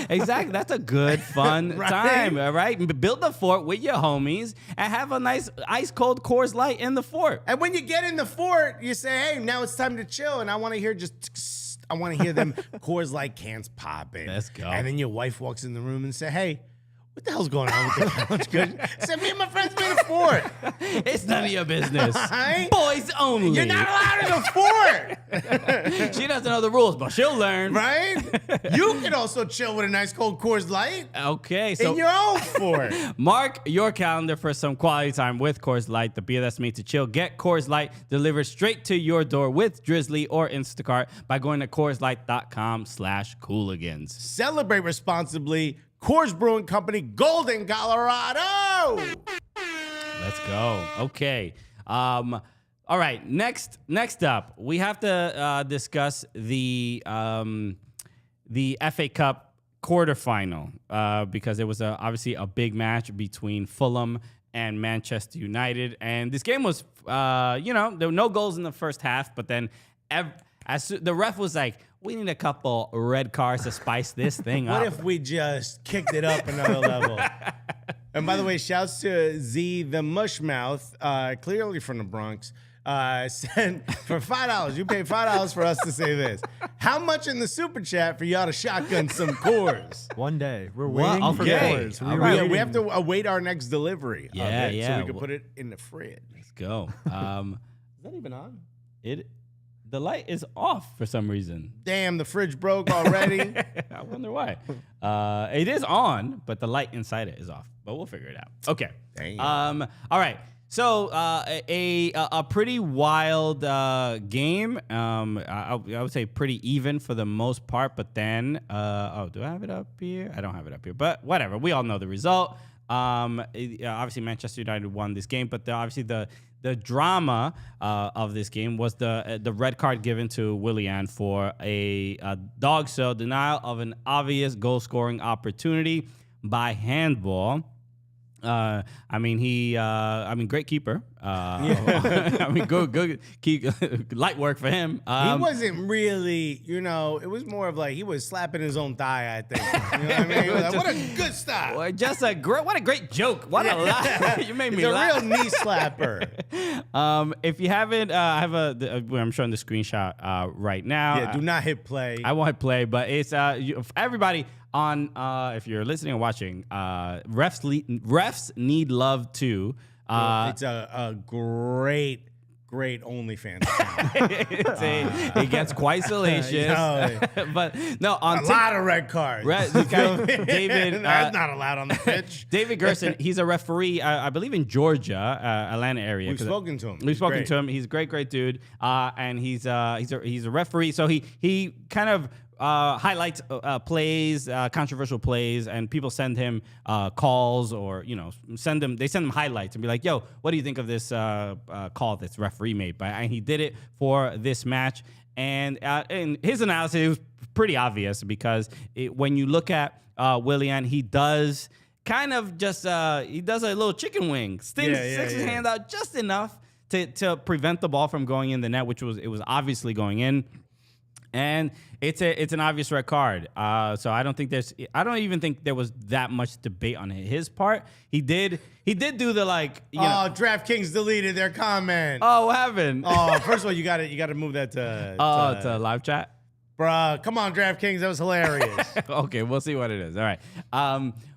Exactly. That's a good, fun Right? time. All right, build the fort with your homies and have a nice ice cold Coors Light in the fort. And when you get in the fort, you say, hey, now it's time to chill. And I want to hear I want to hear them Coors Light cans popping. Let's go. And then your wife walks in the room and say, hey, what the hell's going on with the couch cushion? Said, me and my friends made a fort. It's none of your business. Right? Boys only. You're not allowed in the fort. She doesn't know the rules, but she'll learn. Right? You can also chill with a nice cold Coors Light Okay, so in your own fort. mark your calendar for some quality time with Coors Light, the beer that's made to chill. Get Coors Light delivered straight to your door with Drizzly or Instacart by going to CoorsLight.com/cooligans. Celebrate responsibly. Coors Brewing Company, Golden, Colorado. Let's go. Okay. All right. Next up, we have to discuss the FA Cup quarterfinal because it was obviously a big match between Fulham and Manchester United, and this game was, there were no goals in the first half, but then the ref was like, we need a couple red cards to spice this thing up. What if we just kicked it up another level? And by the way, shouts to Z the Mushmouth, clearly from the Bronx, said for $5, you pay $5 for us to say this. How much in the super chat for y'all to shotgun some Cores? One day. We're Well, waiting for okay. Coors. All right. We have to await our next delivery of it so we can put it in the fridge. Let's go. Is that even on? The light is off for some reason. Damn, the fridge broke already. I wonder why. It is on, but the light inside it is off. But we'll figure it out. Okay. Damn. All right. So a pretty wild game. I would say pretty even for the most part. But then, do I have it up here? I don't have it up here. But whatever. We all know the result. Obviously, Manchester United won this game. But obviously the drama of this game was the red card given to Willian for a dog show denial of an obvious goal scoring opportunity by handball. Great keeper. I mean, good, keep light work for him. He wasn't really, it was more of like he was slapping his own thigh, I think. You know what I mean? He was like, what a good stop. Well, just what a great joke. What a laugh. You made me laugh. He's a real knee slapper. If you haven't, I have I'm showing the screenshot right now. Yeah, do not hit play. I won't hit play, but it's everybody on, if you're listening or watching, refs need love too. It's a great OnlyFans account. It gets quite salacious. But no, on a lot of red cards. David, that's not allowed on the pitch. David Gerson, he's a referee, I believe in Georgia, Atlanta area. We've spoken to him. We've spoken to him. He's a great dude, and he's a referee. So he kind of highlights plays, controversial plays, and people send him calls or send him highlights and be like, "Yo, what do you think of this call this referee made?" And he did it for this match, and his analysis was pretty obvious because when you look at Willian, he does kind of just he does a little chicken wing, sticks his hand out just enough to prevent the ball from going in the net, which was obviously going in. And it's an obvious red card. So I don't even think there was that much debate on his part. He did do the DraftKings deleted their comment. Oh, what happened? First of all, you got to move that to live chat. Bruh, come on, DraftKings, that was hilarious. Okay, we'll see what it is. All right.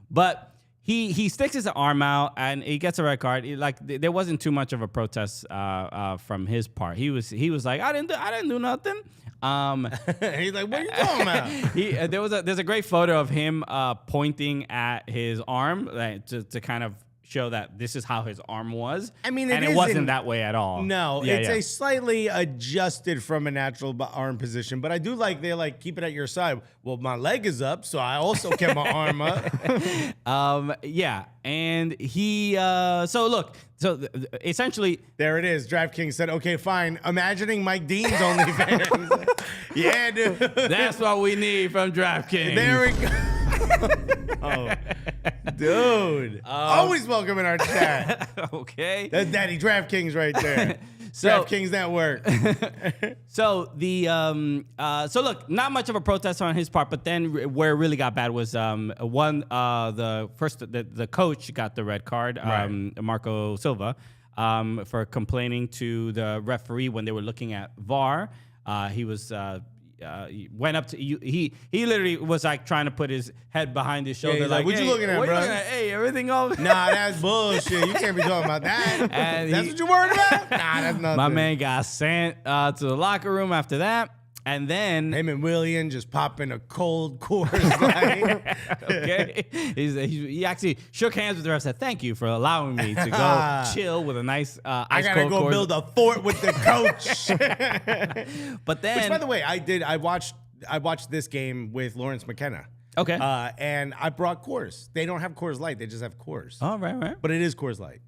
But he sticks his arm out and he gets a red card. There wasn't too much of a protest from his part. He was like, I didn't do nothing. He's like, what are you talking about? There's a great photo of him pointing at his arm to kind of show that this is how his arm was. I mean, it wasn't that way at all. No, it's a slightly adjusted from a natural arm position, but I do like they keep it at your side. Well, my leg is up, so I also kept my arm up. Yeah, and he essentially there it is. DraftKings said, "Okay, fine." Imagining Mike Dean's OnlyFans. Yeah, dude. That's what we need from DraftKings. There we go. Oh, dude. Always welcome in our chat. Okay. That's Daddy DraftKings right there. DraftKings Network. So look, not much of a protest on his part, but then where it really got bad was the coach got the red card, Marco Silva, for complaining to the referee when they were looking at VAR. He was he went up to he literally was like trying to put his head behind his shoulder, like, what you looking at, bro? Hey, everything all Nah, that's bullshit. You can't be talking about that. And that's what you're worried about? Nah, that's nothing. My man got sent to the locker room after that. And then him and Willian just popping a cold Coors Light. Okay, he actually shook hands with the ref, said thank you for allowing me to go chill with a nice ice I gotta go build a fort with the coach. But then, which by the way, I watched this game with Lawrence McKenna. Okay, and I brought Coors. They don't have Coors Light; they just have Coors. Oh, right. But it is Coors Light.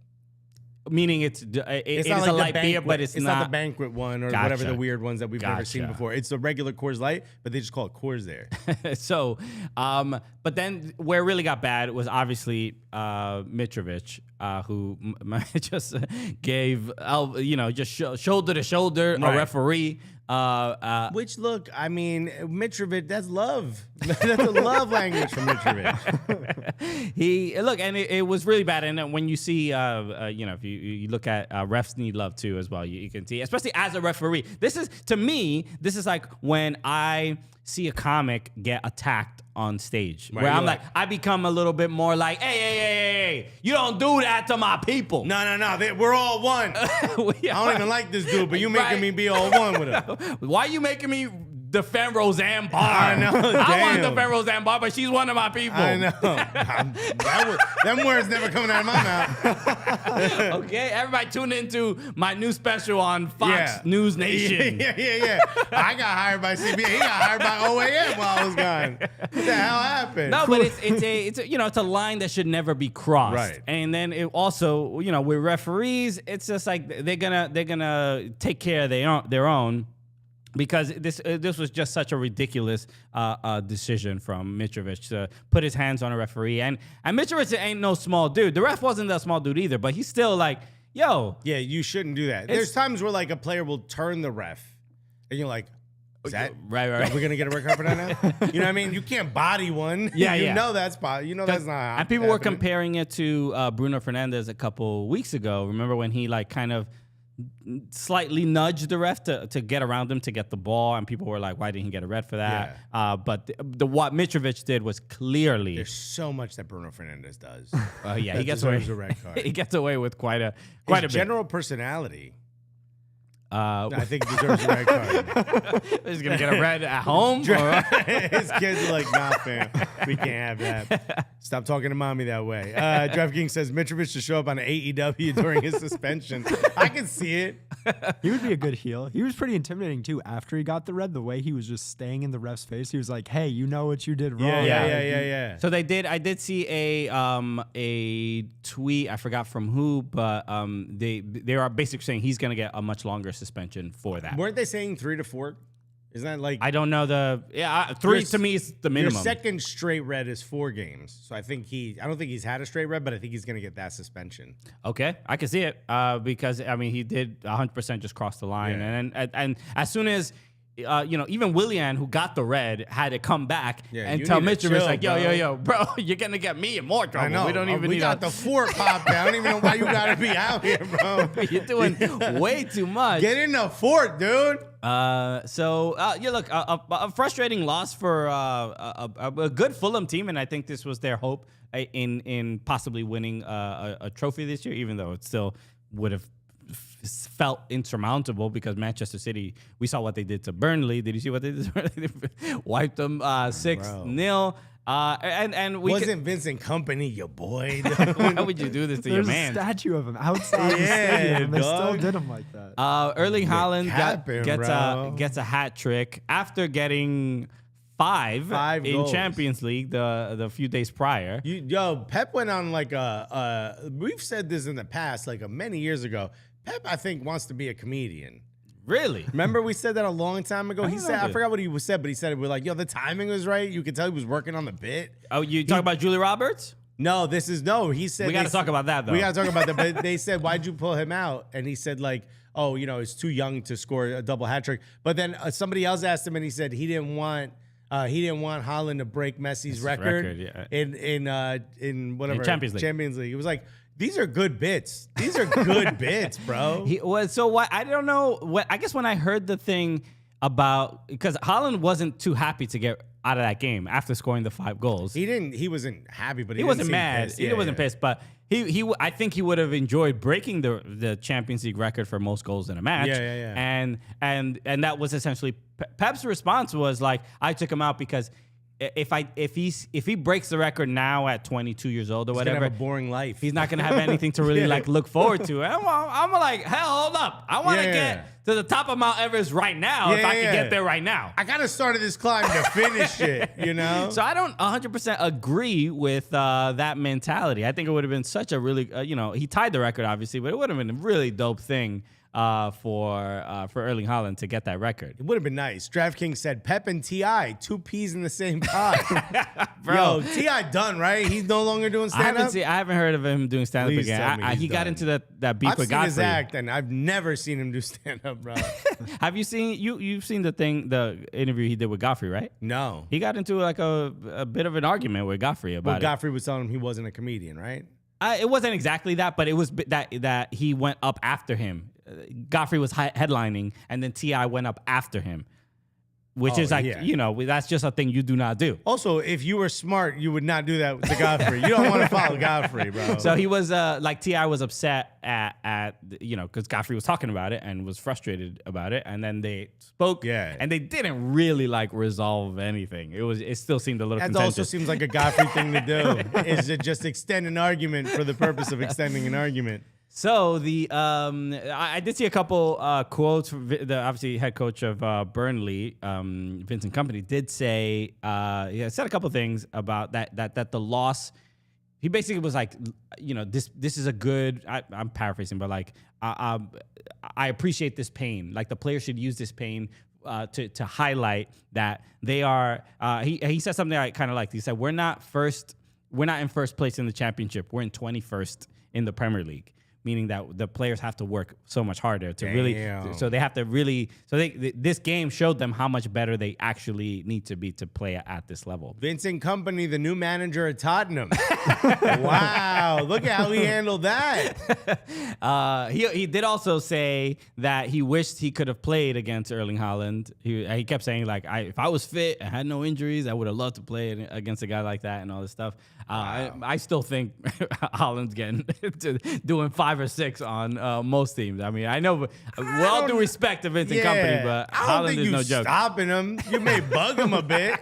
Meaning it is like a light beer, but it's not the banquet one or whatever the weird ones that we've never seen before. It's the regular Coors Light, but they just call it Coors there. So, but then where it really got bad was obviously Mitrovic, who just gave, just shoulder to shoulder a referee. Which, look, I mean, Mitrovic, that's love. That's a love language from Mitrovic. And it was really bad. And when you see, if you look at refs need love too as well, you can see, especially as a referee. To me, this is like when I see a comic get attacked on stage, where I'm like, I become a little bit more like, hey, you don't do that to my people. No, we're all one. I don't even like this dude, but you making me be all one with him. Why are you making me defend Roseanne Barr? I know. I want to defend Roseanne Barr, but she's one of my people. I know. Them words never coming out of my mouth. Okay, everybody tune into my new special on Fox News Nation. Yeah. I got hired by CBS. He got hired by OAM while I was gone. What the hell happened? No, but it's a line that should never be crossed. Right. And then it also, with referees, it's just like they're gonna take care of their own. Because this was just such a ridiculous decision from Mitrovic to put his hands on a referee. And Mitrovic ain't no small dude. The ref wasn't that small dude either, but he's still like, yo. Yeah, you shouldn't do that. There's times where like a player will turn the ref, and you're like, is that right? Are we gonna get a red card for that now? You know what I mean? You can't body one. Yeah, you yeah. know that's that's not. And people were comparing it to Bruno Fernandes a couple weeks ago. Remember when he like kind of slightly nudged the ref to get around him to get the ball, and people were like, "Why didn't he get a red for that?" Yeah. But what Mitrovic did was clearly. There's so much that Bruno Fernandes does. Yeah, he gets away. A red card. He gets away with quite a bit. General personality. I think he deserves a red card. He's gonna get a red at home. His kids are like, nah, fam, we can't have that. Stop talking to mommy that way. DraftKings says Mitrovic to show up on AEW during his suspension. I can see it. He would be a good heel. He was pretty intimidating too after he got the red. The way he was just staying in the ref's face. He was like, "Hey, you know what you did wrong." Yeah. So they did. I did see a tweet. I forgot from who, but they are basically saying he's gonna get a much longer suspension for that. Weren't they saying 3 to 4? Isn't that like? I don't know three to me is the minimum. Your second straight red is 4 games. So I don't think he's had a straight red, but I think he's going to get that suspension. Okay, I can see it because I mean he did 100% just cross the line, and as soon as. Even Willian, who got the red, had to come back and tell Mitrovic, like, yo, bro, you're going to get me in more trouble. I know. We don't even we need got the fort popped down. I don't even know why you got to be out here, bro. You're doing way too much. Get in the fort, dude. Look, a frustrating loss for a good Fulham team, and I think this was their hope in possibly winning a trophy this year, even though it still would have felt insurmountable because Manchester City, we saw what they did to Burnley. Did you see what they did? They wiped them 6-0. And we wasn't Vincent Kompany your boy? Why would you do this to your man? There's a statue of him outside the stadium, and they still did him like that. Erling Haaland gets a hat trick after getting five in goals. Champions League the few days prior. Pep went on like we've said this in the past, like many years ago. Pep, I think, wants to be a comedian. Really? Remember we said that a long time ago? He said, I forgot what he said, but he said it. We're like, the timing was right. You could tell he was working on the bit. Oh, you talking about Julia Roberts? No, he said. We got to talk about that, though. We got to talk about that. But they said, why'd you pull him out? And he said, like, he's too young to score a double hat trick. But then somebody else asked him, and he said he didn't want Haaland to break Messi's record in whatever Champions League. It was like, these are good bits. These are good bits, bro. I don't know. I guess when I heard the thing about, because Haaland wasn't too happy to get out of that game after scoring the 5 goals. He wasn't happy, but he wasn't mad. Pissed. He wasn't pissed, but I think he would have enjoyed breaking the Champions League record for most goals in a match. Yeah. And that was essentially Pep's response was like, I took him out because if he breaks the record now at 22 years old or whatever, he's gonna have a boring life. He's not gonna have anything to really like look forward to. And I'm like, hell, hold up. I want to get to the top of Mount Everest right now if I can get there right now. I gotta start this climb to finish it, So I don't 100% agree with that mentality. I think it would have been such a really, he tied the record obviously, but it would have been a really dope thing for Erling Haaland to get that record. It would have been nice. DraftKings said Pep and T.I., 2 peas in the same pot. Bro. T.I. done, right? He's no longer doing stand-up? I haven't heard of him doing stand-up again. He got into that beef with Godfrey. I've seen his act, and I've never seen him do stand-up, bro. Have you seen, you've seen the interview he did with Godfrey, right? No. He got into like a bit of an argument with Godfrey about it. Godfrey was telling him he wasn't a comedian, right? It wasn't exactly that, but it was that he went up after him. Godfrey was headlining, and then T.I. went up after him, which is like, that's just a thing you do not do. Also, if you were smart, you would not do that to Godfrey. You don't want to follow Godfrey, bro. So he was like, T.I. was upset at because Godfrey was talking about it and was frustrated about it, and then they spoke, and they didn't really like resolve anything. It still seemed a little That contentious. also seems like a Godfrey thing to do, is to just extend an argument for the purpose of extending an argument. So I did see a couple quotes. The obviously head coach of Burnley, Vincent Kompany, did say said a couple things about that the loss. He basically was like, this is a good. I'm paraphrasing, but like I appreciate this pain. Like the players should use this pain to highlight that they are. He said something I kind of liked. He said we're not in first place in the championship. We're in 21st in the Premier League. meaning that the players have to work so much harder to Damn. really. So they have to really. So this game showed them how much better they actually need to be to play at this level. Vincent Kompany, the new manager at Tottenham. Wow, look at how he handled that. He did also say that he wished he could have played against Erling Haaland. He kept saying like, if I was fit and had no injuries, I would have loved to play against a guy like that and all this stuff. I still think Haaland's getting doing 5 or 6 on most teams. I mean, I know with all due respect to Vincent Kompany, but Haaland is no joke. Stopping him. You may bug him a bit.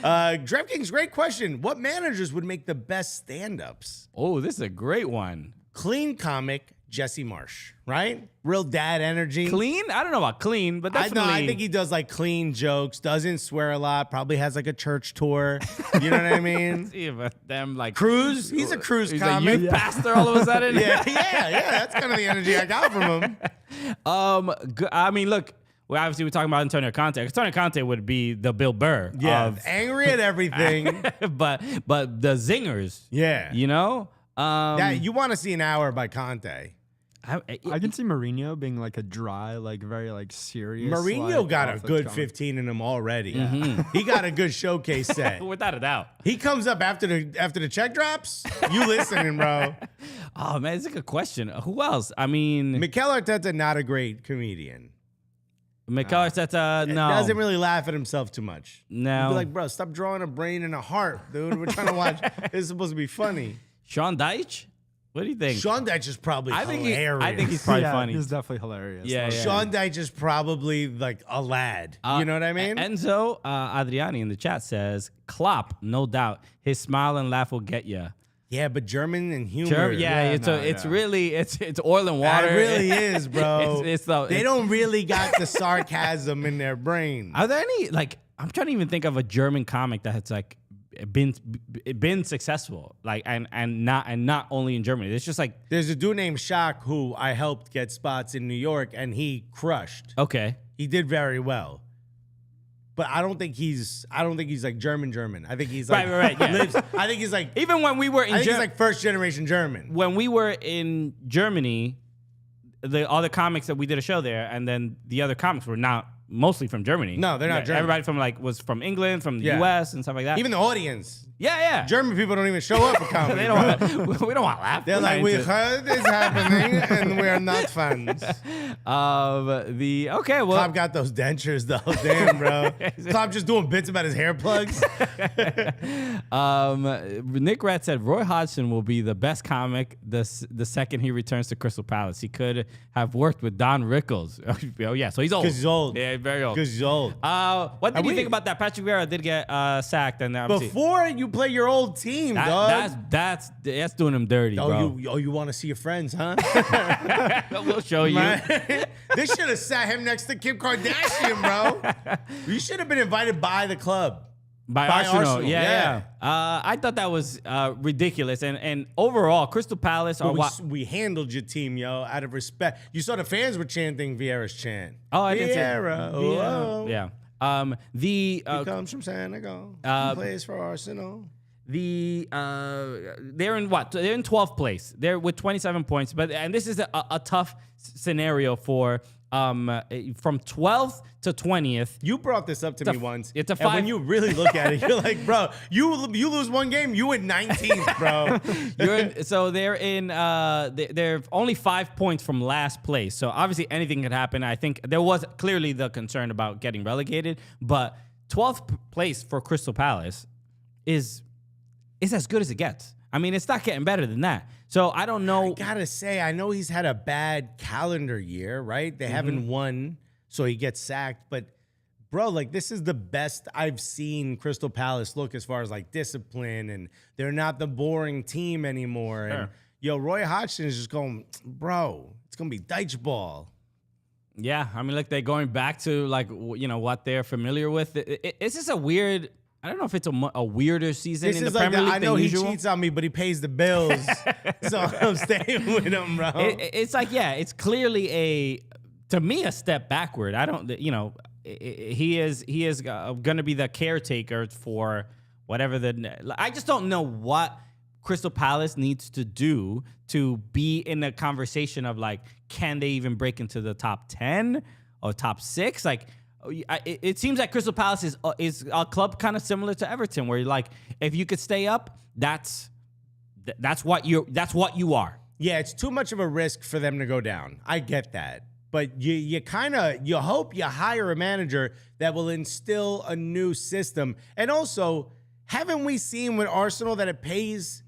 DraftKings, great question. What managers would make the best stand-ups? Oh, this is a great one. Clean comic, Jesse Marsh, right? Real dad energy. Clean? I don't know about clean, but definitely. I think he does like clean jokes, doesn't swear a lot, probably has like a church tour. You know what I mean? See if them like cruise. He's a cruise he's comic. a youth pastor all of a sudden. yeah. That's kind of the energy I got from him. I mean, look. Well, obviously, we're talking about Antonio Conte. Antonio Conte would be the Bill Burr. Yeah, angry at everything. but the zingers. Yeah. You know? You want to see an hour by Conte. I can see Mourinho being like a dry, like very like serious. Mourinho like, got a off the good tongue. 15 in him already. He got a good showcase set. Without a doubt. He comes up after the check drops. You listening, bro? Oh, man, it's a good question. Who else? I mean, Mikel Arteta, not a great comedian. Mikel Arteta, no. Doesn't really laugh at himself too much. No. He'd be like, bro, stop drawing a brain and a heart, dude. We're trying to watch. It's supposed to be funny. Sean Dyche? What do you think? Sean Dyche is probably hilarious. I think he's probably funny. He's definitely hilarious. Yeah, Like, yeah. Sean Dyche is probably like a lad. You know what I mean? Enzo Adriani in the chat says, Klopp, no doubt. His smile and laugh will get you. Yeah, but German and humor. It's really oil and water. It really is, bro. They don't really got the sarcasm in their brain. Are there any like? I'm trying to even think of a German comic that has like been successful, like and not only in Germany. It's just like There's a dude named Shaq who I helped get spots in New York, and he crushed. okay. He did very well. But I don't think he's like German. I think he's like Right, yeah. I think he's like Even when we were in I think he's like first generation German. when we were in Germany, all the comics that we did a show there, and then the other comics were not mostly from Germany. No, they're not German. Everybody from was from England, from the US, and stuff like that. Even the audience. yeah. German people don't even show up for comedy. They don't. We don't want to laugh. They're We're like, not we into it." heard it's happening, and we are not fans. Klopp got those dentures though. Damn, bro. Klopp just doing bits about his hair plugs. Nick Rat said Roy Hodgson will be the best comic the second he returns to Crystal Palace. He could have worked with Don Rickles. Oh yeah, so he's old. Because he's old. Yeah, very old. Because he's old. What did you think about that? Patrick Vieira did get sacked, and obviously Before you play your old team, dog. that's doing him dirty, bro. You want to see your friends, huh? We'll show you. They should have sat him next to Kim Kardashian, bro. You should have been invited by the club. By Arsenal. Yeah. I thought that was ridiculous. And overall, Crystal Palace are We handled your team, yo, out of respect. You saw the fans were chanting Vieira's chant. Oh, I didn't see Vieira. Oh. Yeah. He comes from Senegal. He plays for Arsenal. They're in what? They're in 12th place. They're with 27 points. And this is a tough scenario for from 12th to 20th. You brought this up to me once. It's a and 5. when you really look at it, you're like, bro, you lose one game, you in 19th, bro. So they're in. They're only 5 points from last place. So obviously anything could happen. I think there was clearly the concern about getting relegated, but 12th place for Crystal Palace is as good as it gets. I mean, it's not getting better than that. So I don't know. I gotta say, I know he's had a bad calendar year, right? They haven't won, so he gets sacked. But bro, like this is the best I've seen Crystal Palace look as far as like discipline, and they're not the boring team anymore. Sure. And yo, Roy Hodgson is just going, bro, it's gonna be Dyche ball. Yeah, I mean, look, they're going back to like what they're familiar with. It's just a weird. I don't know if it's a weirder season This in is the like Premier League I know than he usual. cheats on me, but he pays the bills, so I'm staying with him, bro. It's like, yeah, it's clearly to me a step backward. I don't, he is going to be the caretaker for whatever I just don't know what Crystal Palace needs to do to be in a conversation of like, can they even break into the top 10 or top 6? Like, it seems like Crystal Palace is a club kind of similar to Everton, where like, if you could stay up, that's what you are. Yeah, it's too much of a risk for them to go down. I get that. But you hope you hire a manager that will instill a new system. And also, haven't we seen with Arsenal that it pays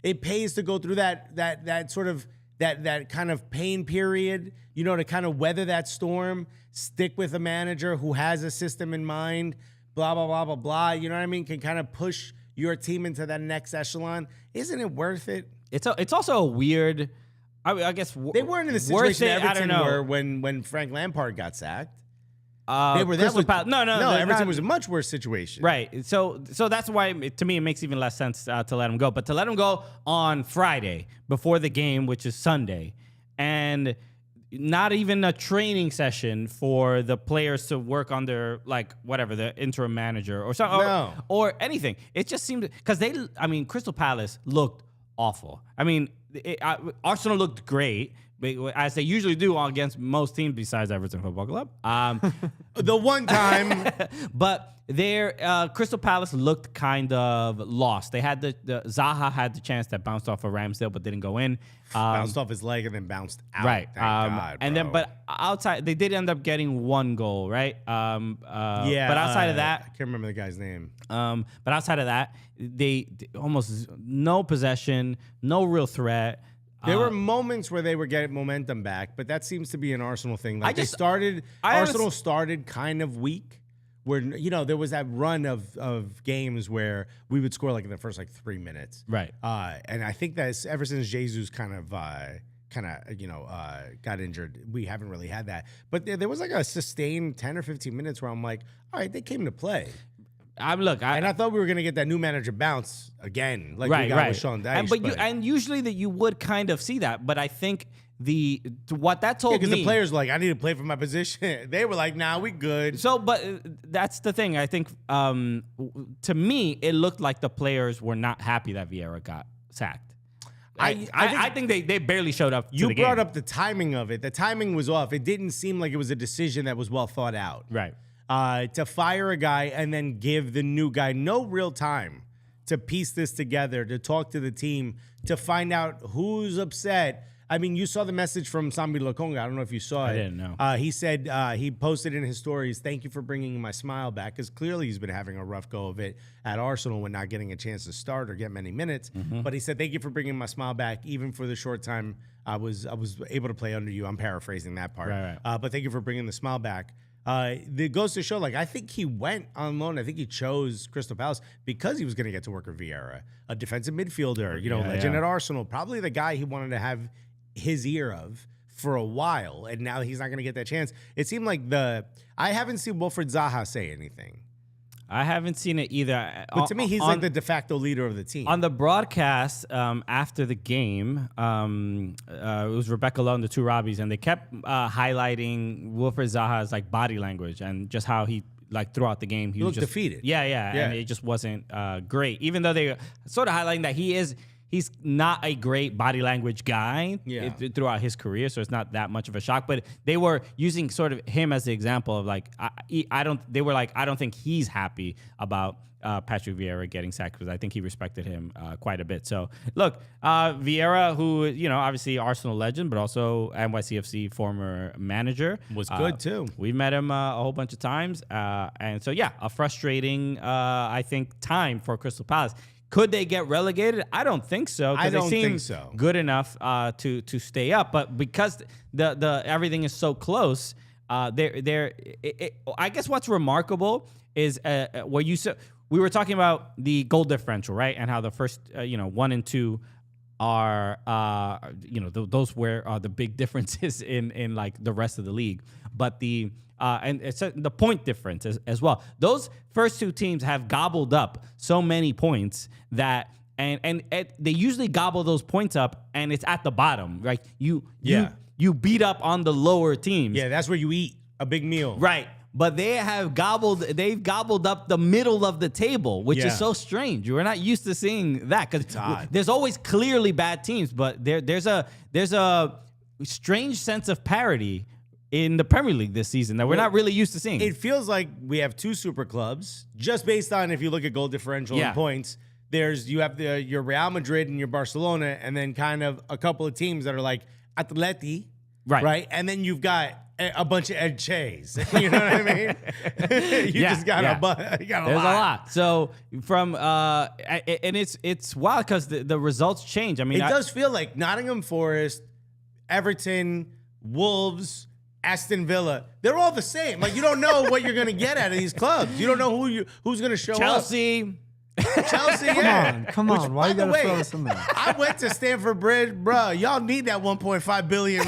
to go through that sort of that kind of pain period, to kind of weather that storm, stick with a manager who has a system in mind, blah, blah, blah, blah, blah. You know what I mean? Can kind of push your team into that next echelon. Isn't it worth it? It's also a weird. I guess they weren't in the situation Everton were when Frank Lampard got sacked. They were there. No, Everton was a much worse situation. Right. So that's why to me it makes even less sense to let him go. But to let him go on Friday before the game, which is Sunday, and not even a training session for the players to work on their the interim manager or something or anything. It just seemed because Crystal Palace looked awful. Arsenal looked great, as they usually do against most teams besides Everton Football Club. The one time. But their Crystal Palace looked kind of lost. They had the Zaha had the chance that bounced off of Ramsdale but didn't go in. Bounced off his leg and then bounced out. Right. Thank God, and then, but outside, they did end up getting one goal, right? Yeah. But outside of that, I can't remember the guy's name. But outside of that, they almost no possession, no real threat. There were moments where they were getting momentum back, but that seems to be an Arsenal thing. Arsenal started kind of weak, where there was that run of games where we would score in the first 3 minutes, right? And I think that ever since Jesus kind of got injured, we haven't really had that. But there was a sustained 10 or 15 minutes where I'm like, all right, they came to play. And I thought we were going to get that new manager bounce again, we got with Sean Dyche. And usually that you would kind of see that, but I think what that told me, because the players were like, I need to play for my position. They were like, nah, we good. So, but that's the thing. I think to me, it looked like the players were not happy that Vieira got sacked. I think they barely showed up. You brought up the timing of it. The timing was off. It didn't seem like it was a decision that was well thought out. Right. To fire a guy and then give the new guy no real time to piece this together, to talk to the team, to find out who's upset. You saw the message from Sambi Lokonga. I don't know if you saw it. I didn't know. He said he posted in his stories, thank you for bringing my smile back, because clearly he's been having a rough go of it at Arsenal when not getting a chance to start or get many minutes. Mm-hmm. But he said, thank you for bringing my smile back, even for the short time I was able to play under you. I'm paraphrasing that part. Right. But thank you for bringing the smile back. It goes to show, I think he went on loan. I think he chose Crystal Palace because he was going to get to work with Vieira, a defensive midfielder, legend at Arsenal, probably the guy he wanted to have his ear of for a while, and now he's not going to get that chance. It seemed like I haven't seen Wilfried Zaha say anything. I haven't seen it either. But to me, he's like the de facto leader of the team. On the broadcast after the game, it was Rebecca Lowe and the two Robbies, and they kept highlighting Wilfried Zaha's body language and just how he throughout the game he looked just defeated. Yeah, and it just wasn't great. Even though they sort of highlighting that he's not a great body language guy throughout his career, so it's not that much of a shock. But they were using sort of him as the example of I don't think he's happy about Patrick Vieira getting sacked, because I think he respected him quite a bit. So look, Vieira, who obviously Arsenal legend, but also NYCFC former manager, was good too. We met him a whole bunch of times, and so a frustrating I think time for Crystal Palace. Could they get relegated? I don't think so. I don't they seem think so. Good enough to stay up, but because the everything is so close, I guess what's remarkable is what you said. We were talking about the goal differential, right, and how the first 1 and 2 are those where are the big differences in the rest of the league, but and it's the point difference as well. Those first two teams have gobbled up so many points that, and they usually gobble those points up, and it's at the bottom. You beat up on the lower teams. Yeah, that's where you eat a big meal. Right. but they've gobbled up the middle of the table, which is so strange. We're not used to seeing that because there's always clearly bad teams, but there's a strange sense of parity in the Premier League this season that we're not really used to seeing. It feels like we have two super clubs, just based on if you look at goal differential and points. You have your Real Madrid and your Barcelona, and then kind of a couple of teams that are like Atleti, right? And then you've got a bunch of Ed Che's. You know what I mean? You just got a There's a lot. So from and it's wild because the results change. I mean, it does feel like Nottingham Forest, Everton, Wolves, Aston Villa, they're all the same. Like, you don't know what you're going to get out of these clubs. You don't know who's going to show up. Chelsea, Come on. Why you gotta throw us in there? I went to Stamford Bridge, bro. Y'all need that 1.5 billion.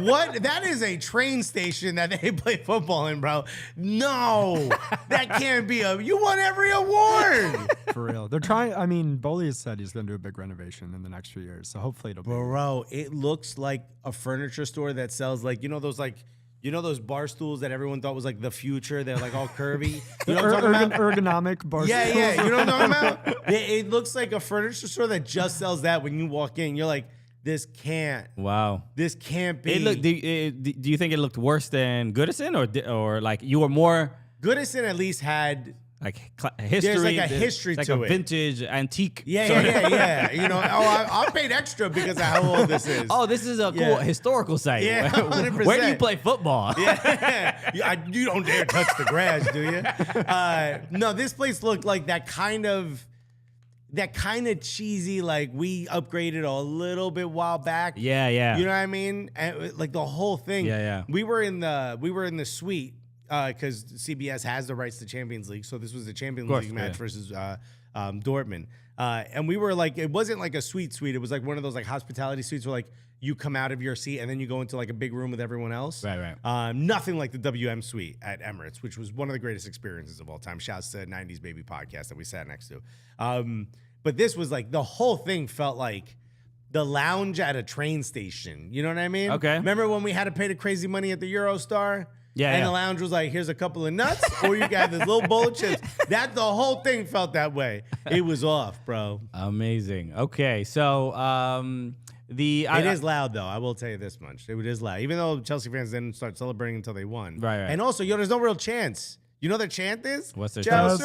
What? That is a train station that they play football in, bro. No, that can't be you won every award. For real. They're trying. I mean, Boley has said he's gonna do a big renovation in the next few years, so hopefully it'll be. Bro, it looks like a furniture store that sells those bar stools that everyone thought was like the future. They're like all curvy. You know what I'm talking about? Ergonomic bar stools. Yeah. You know what I'm talking about? It looks like a furniture store that just sells that. When you walk in, you're like, this can't. Wow. This can't be. Do you think it looked worse than Goodison or like you were more? Goodison at least had like history. There's like a history like to a it. Vintage antique. Yeah. You know, I paid extra because of how old this is. Oh, this is a cool historical site. Yeah, 100%. Where do you play football? You don't dare touch the grass, do you? No, this place looked like that kind of cheesy, like we upgraded a little bit while back. Yeah. You know what I mean? And like the whole thing. Yeah. We were in the suite. Because CBS has the rights to Champions League, so this was the Champions League match versus Dortmund, and we were like, it wasn't like a suite. It was like one of those like hospitality suites where like you come out of your seat and then you go into like a big room with everyone else. Right. Nothing like the WM suite at Emirates, which was one of the greatest experiences of all time. Shouts to 90s Baby podcast that we sat next to. But this was like the whole thing felt like the lounge at a train station. You know what I mean? Okay. Remember when we had to pay the crazy money at the Eurostar? And the lounge was like, here's a couple of nuts, or you got this little bowl of chips. The whole thing felt that way. It was off, bro. Amazing. Okay, so it is loud though. I will tell you this much. It is loud, even though Chelsea fans didn't start celebrating until they won. Right. And also, there's no real chance. You know their chant is? What's their Chelsea?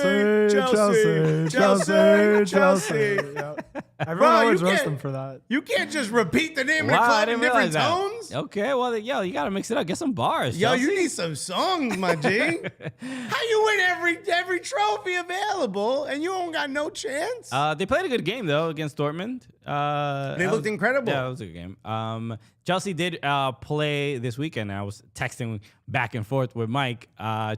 Everyone always roasts them for that. You can't just repeat the name of the club in different tones. Okay, well, you got to mix it up. Get some bars. Yo, Chelsea. you need some songs, my G. How you win every trophy available and you don't got no chance? They played a good game, though, against Dortmund. They looked incredible. Yeah, it was a good game. Chelsea did play this weekend. I was texting back and forth with Mike.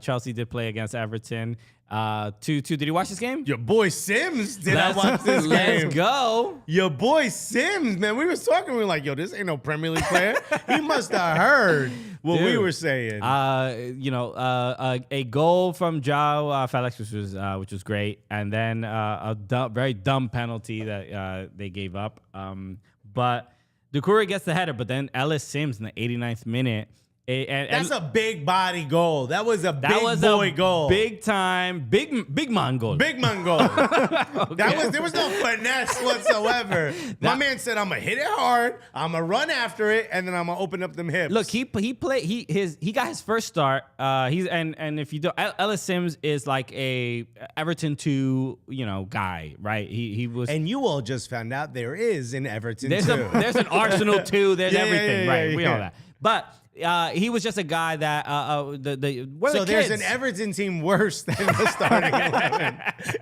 Chelsea did play against Everton. 2-2. Did you watch this game? Your boy Sims did I watch this game. Let's go. Your boy Sims, man. We was talking. We were like, yo, this ain't no Premier League player. He must have heard what we were saying. A goal from João Felix, which was great. And then very dumb penalty that they gave up. But Doucouré gets the header, but then Ellis Sims in the 89th minute. That's a big body goal. That was a big boy goal. Big time, big man goal. Big man goal. Okay. There was no finesse whatsoever. My man said, I'm gonna hit it hard, I'm gonna run after it, and then I'm gonna open up them hips. Look, he got his first start. And if you don't, Ellis Sims is like a Everton 2, guy, right? He was. And you all just found out there is an Everton 2. There's an Arsenal 2. There's everything, right? We know that. But he was just a guy that there's an Everton team worse than the starting 11,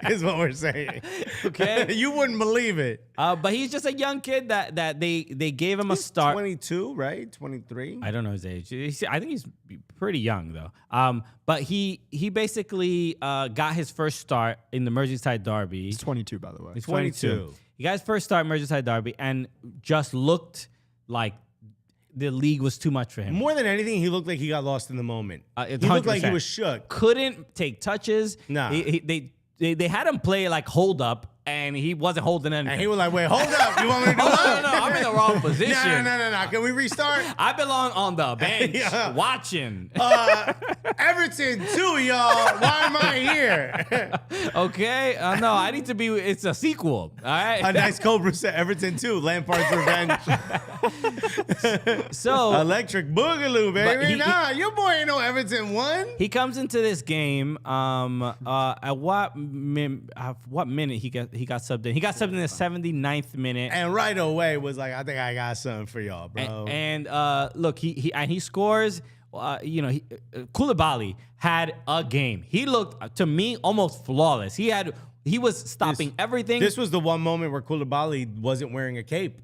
is what we're saying. Okay, you wouldn't believe it. But he's just a young kid that they gave him a start. 22, right? 23. I don't know his age. I think he's pretty young though. But he basically got his first start in the Merseyside derby. He's 22, by the way. He's 22. He got his first start in Merseyside derby and just looked like the league was too much for him. More than anything, he looked like he got lost in the moment. He 100%. looked like he was shook. Couldn't take touches. Nah. They had him play like hold up, and he wasn't holding anything. And he was like, wait, hold up. You want me to do no, what? no, I'm in the wrong position. No. Can we restart? I belong on the bench watching. Everton 2, y'all. Why am I here? Okay? No, I need to be. It's a sequel. All right? A nice Cobra said Everton 2, Lampard's revenge. So Electric Boogaloo, baby. But Your boy ain't no Everton 1. he comes into this game. At what minute he got subbed in? He got subbed in the 79th minute. And right away was like, I think I got something for y'all, bro. And look, he scores. Koulibaly had a game. He looked to me almost flawless. He was stopping everything. This was the one moment where Koulibaly wasn't wearing a cape.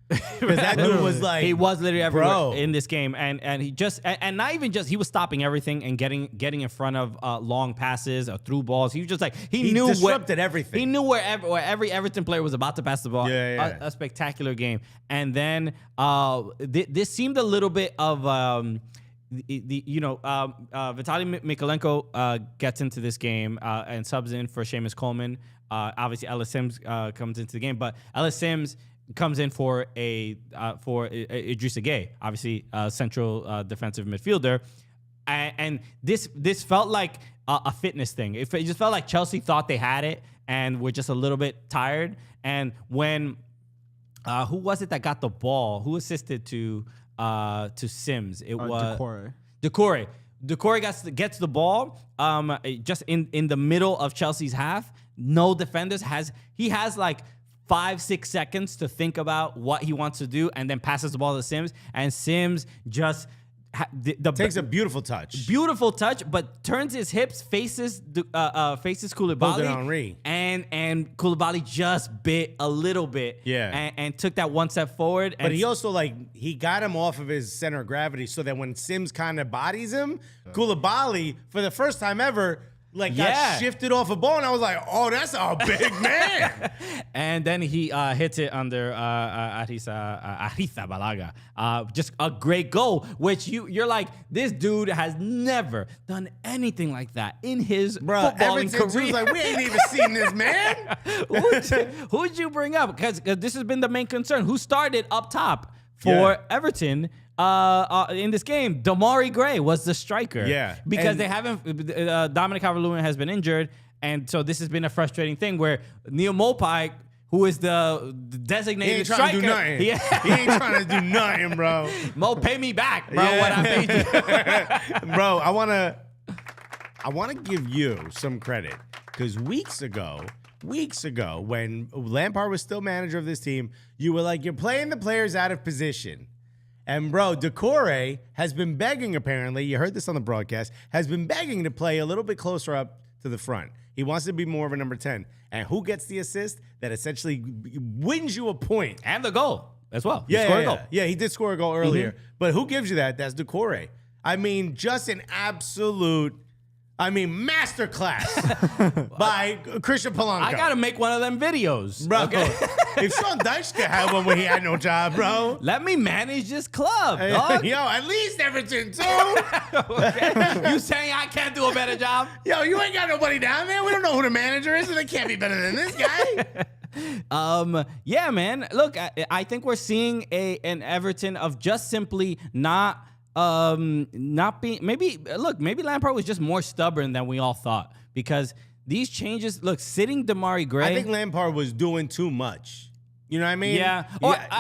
Because that dude was like, he was literally everywhere in this game, and he just and not even just he was stopping everything and getting in front of long passes or through balls. He was just like he knew disrupted everything. He knew where every Everton player was about to pass the ball. Yeah. A spectacular game, and then this seemed a little bit of Vitaly Mikolenko gets into this game and subs in for Seamus Coleman. Obviously, Ellis Sims comes into the game, but Ellis Sims comes in for Idrissa Gueye, obviously central defensive midfielder, and this felt like a fitness thing. It just felt like Chelsea thought they had it and were just a little bit tired. And when who was it that got the ball? Who assisted to Sims? It was Decore. Decore gets the ball just in the middle of Chelsea's half. No defenders he has like 5-6 seconds to think about what he wants to do, and then passes the ball to Sims, and Sims just takes a beautiful touch, but turns his hips, faces Koulibaly, Henry, and Koulibaly just bit a little bit, and took that one step forward. But he also he got him off of his center of gravity, so that when Sims kind of bodies him, Koulibaly for the first time ever. Got shifted off a ball, and I was like, "Oh, that's a big man." And then he hits it under Arisa Balaga. Just a great goal, which you're like, this dude has never done anything like that in his footballing career. Like, we ain't even seen this man. Who'd you bring up? Because this has been the main concern. Who started up top for Everton? In this game, Damari Gray was the striker. Yeah. Because they haven't, Dominic Calvert-Lewin has been injured. And so this has been a frustrating thing where Neil Mopai, who is the designated striker. He ain't trying to do nothing, bro. Mo, pay me back, bro, what I paid you. Bro, I want to give you some credit. Because weeks ago, when Lampard was still manager of this team, you were like, you're playing the players out of position. And, bro, Decore has been begging, apparently, you heard this on the broadcast, has been begging to play a little bit closer up to the front. He wants to be more of a number 10. And who gets the assist that essentially wins you a point? And the goal as well. He scored a goal. Yeah, he did score a goal earlier. Mm-hmm. But who gives you that? That's Decore. I mean, just an absolute... masterclass by Christian Polanco. I got to make one of them videos. Bro, if Sean Dyche could have one when he had no job, bro. Let me manage this club, dog. Yo, at least Everton, too. Okay. You saying I can't do a better job? Yo, you ain't got nobody down there. We don't know who the manager is, and they can't be better than this guy. Yeah, man. Look, I think we're seeing an Everton of just simply not being maybe Lampard was just more stubborn than we all thought, because these changes, sitting Damari Gray, I think Lampard was doing too much. You know what I mean? Yeah.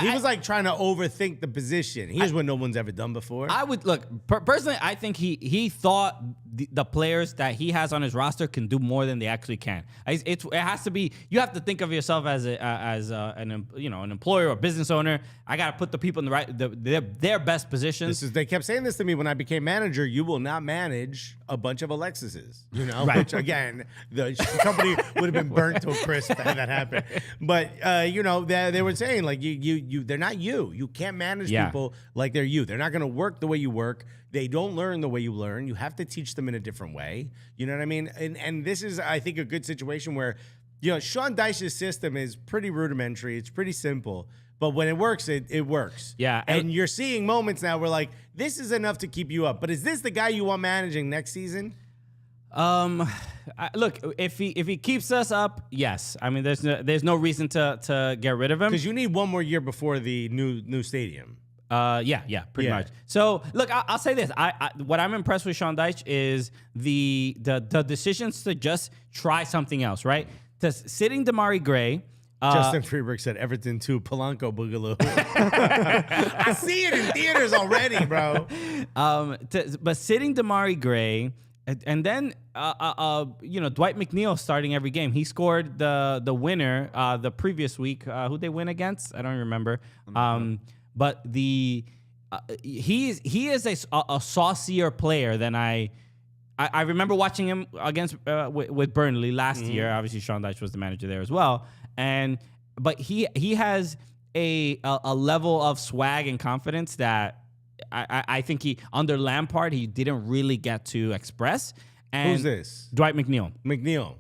He was like trying to overthink the position. Here's what no one's ever done before. I would personally, I think he thought the players that he has on his roster can do more than they actually can. It has to be, you have to think of yourself as an employer or business owner. I got to put the people in their best positions. They kept saying this to me when I became manager. You will not manage a bunch of Alexises, right. Which again, the company would have been burnt to a crisp had that happened. But they were saying like they're not you. You can't manage people like they're you. They're not going to work the way you work. They don't learn the way you learn. You have to teach them in a different way. You know what I mean? And this is, I think, a good situation where, Sean Dyche's system is pretty rudimentary. It's pretty simple. But when it works, it works. Yeah. And you're seeing moments now where, like, this is enough to keep you up. But is this the guy you want managing next season? Look, if he keeps us up, yes. I mean, there's no reason to get rid of him. Because you need one more year before the new stadium. Pretty much. So look, I'll say this. What I'm impressed with Sean Dyche is the decisions to just try something else, right? To sitting Damari Gray. Justin Freeberg said Everton 2 Polanco Boogaloo. I see it in theaters already, bro. But sitting Damari Gray. And then, Dwight McNeil starting every game. He scored the winner the previous week. Who they win against? I don't remember. But he is a saucier player than I remember watching him against with Burnley last year. Obviously, Sean Dyche was the manager there as well. But he has a level of swag and confidence that I think under Lampard he didn't really get to express. And who's this? Dwight McNeil.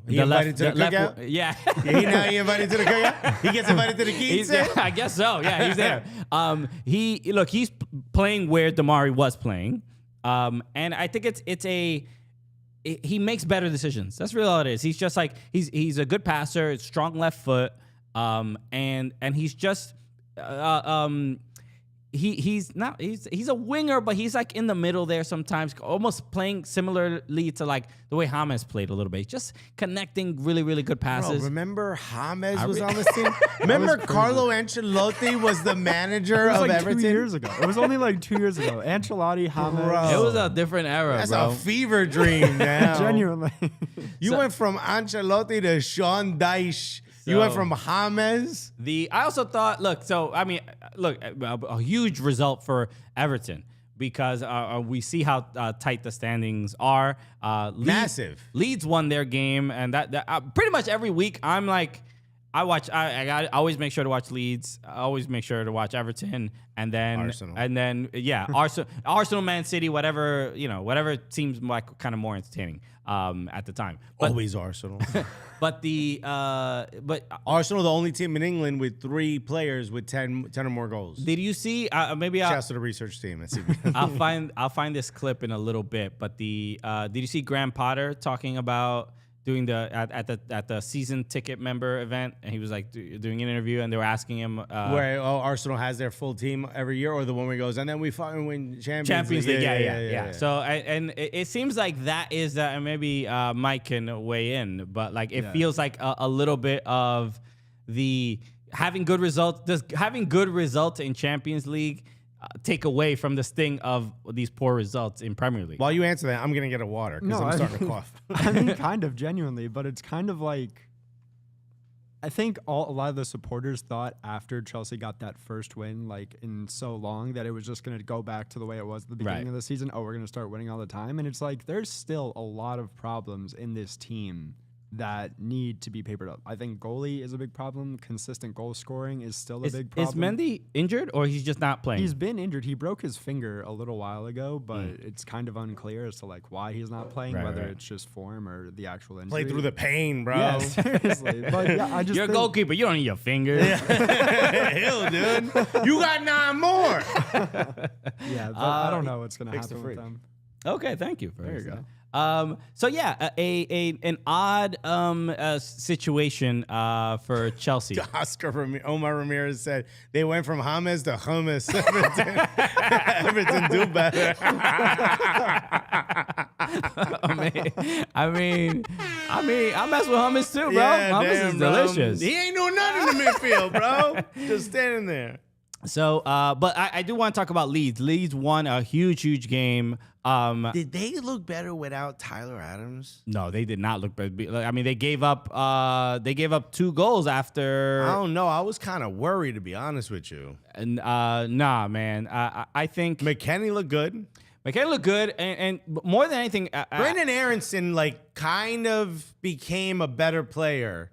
He invited to the cookout? Yeah. He invited to the cookout? He gets invited to the Keats? I guess so. Yeah, he's there. He's playing where Damari was playing. And I think he makes better decisions. That's really all it is. He's just like he's a good passer, strong left foot, and he's just he's a winger, but he's like in the middle there sometimes, almost playing similarly to like the way James played a little bit, just connecting really, really good passes. Bro, remember James was on this team? Remember Carlo Ancelotti was the manager of Everton? 2 years ago. It was only like 2 years ago. Ancelotti, James. It was a different era, That's bro. a fever dream now. Genuinely. You went from Ancelotti to Sean Dyche. You went from James. I also thought, a huge result for Everton because we see how tight the standings are. Massive. Leeds won their game, and that pretty much every week I'm like, I always make sure to watch Leeds. I always make sure to watch Everton, and then Arsenal. Arsenal, Man City, whatever seems like kind of more entertaining at the time. But, Always Arsenal. but Arsenal, the only team in England with 3 players with 10 or more goals. Did you see? Maybe Shouts to the research team at CBS. I'll find this clip in a little bit. But did you see Graham Potter talking about doing at the season ticket member event, and he was like doing an interview, and they were asking him where Arsenal has their full team every year, or the one where he goes, and then we fucking win Champions League. Yeah. So it seems like that is that, and maybe Mike can weigh in, but like it feels like a little bit of the having good results. Does having good results in Champions League take away from the sting of these poor results in Premier League? While you answer that, I'm going to get a water because I'm starting to cough. I mean, kind of genuinely, but it's kind of like, I think a lot of the supporters thought after Chelsea got that first win, like in so long, that it was just going to go back to the way it was at the beginning of the season. Oh, we're going to start winning all the time. And it's like, there's still a lot of problems in this team that need to be papered up. I think goalie is a big problem. Consistent goal scoring is still a big problem. Is Mendy injured, or he's just not playing? He's been injured. He broke his finger a little while ago, but it's kind of unclear as to like why he's not playing, whether it's just form or the actual injury. Play through the pain, bro. Yeah, seriously. But yeah, I just You're a goalkeeper. You don't need your finger. Hell, dude. You got 9 more. Yeah, but I don't know what's going to happen with them. Okay, thank you. There you go. So yeah, an odd situation for Chelsea. Omar Ramirez said they went from James to hummus. Everton do better. I mean, I mess with hummus too, bro. Yeah, hummus is delicious. He ain't doing nothing in the midfield, bro. Just standing there. So, but I do want to talk about Leeds. Leeds won a huge game. Did they look better without Tyler Adams? No, they did not look better. I mean, they gave up 2 goals after. I don't know. I was kind of worried, to be honest with you. Nah, man. I think McKennie looked good. McKennie looked good, and more than anything, Brendan Aronson kind of became a better player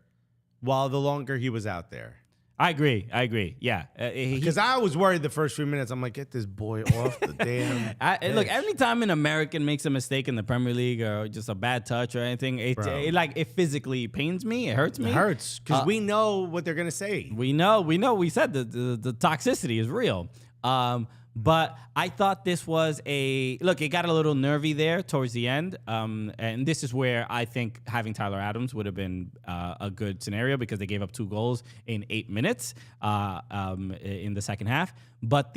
while the longer he was out there. I agree. Yeah. Because I was worried the first few minutes. I'm like, get this boy off the damn. Look, every time an American makes a mistake in the Premier League or just a bad touch or anything, it physically pains me. It hurts me. It hurts because we know what they're going to say. We know. We said the toxicity is real. But I thought this was it got a little nervy there towards the end. And this is where I think having Tyler Adams would have been a good scenario because they gave up 2 goals in 8 minutes in the second half. But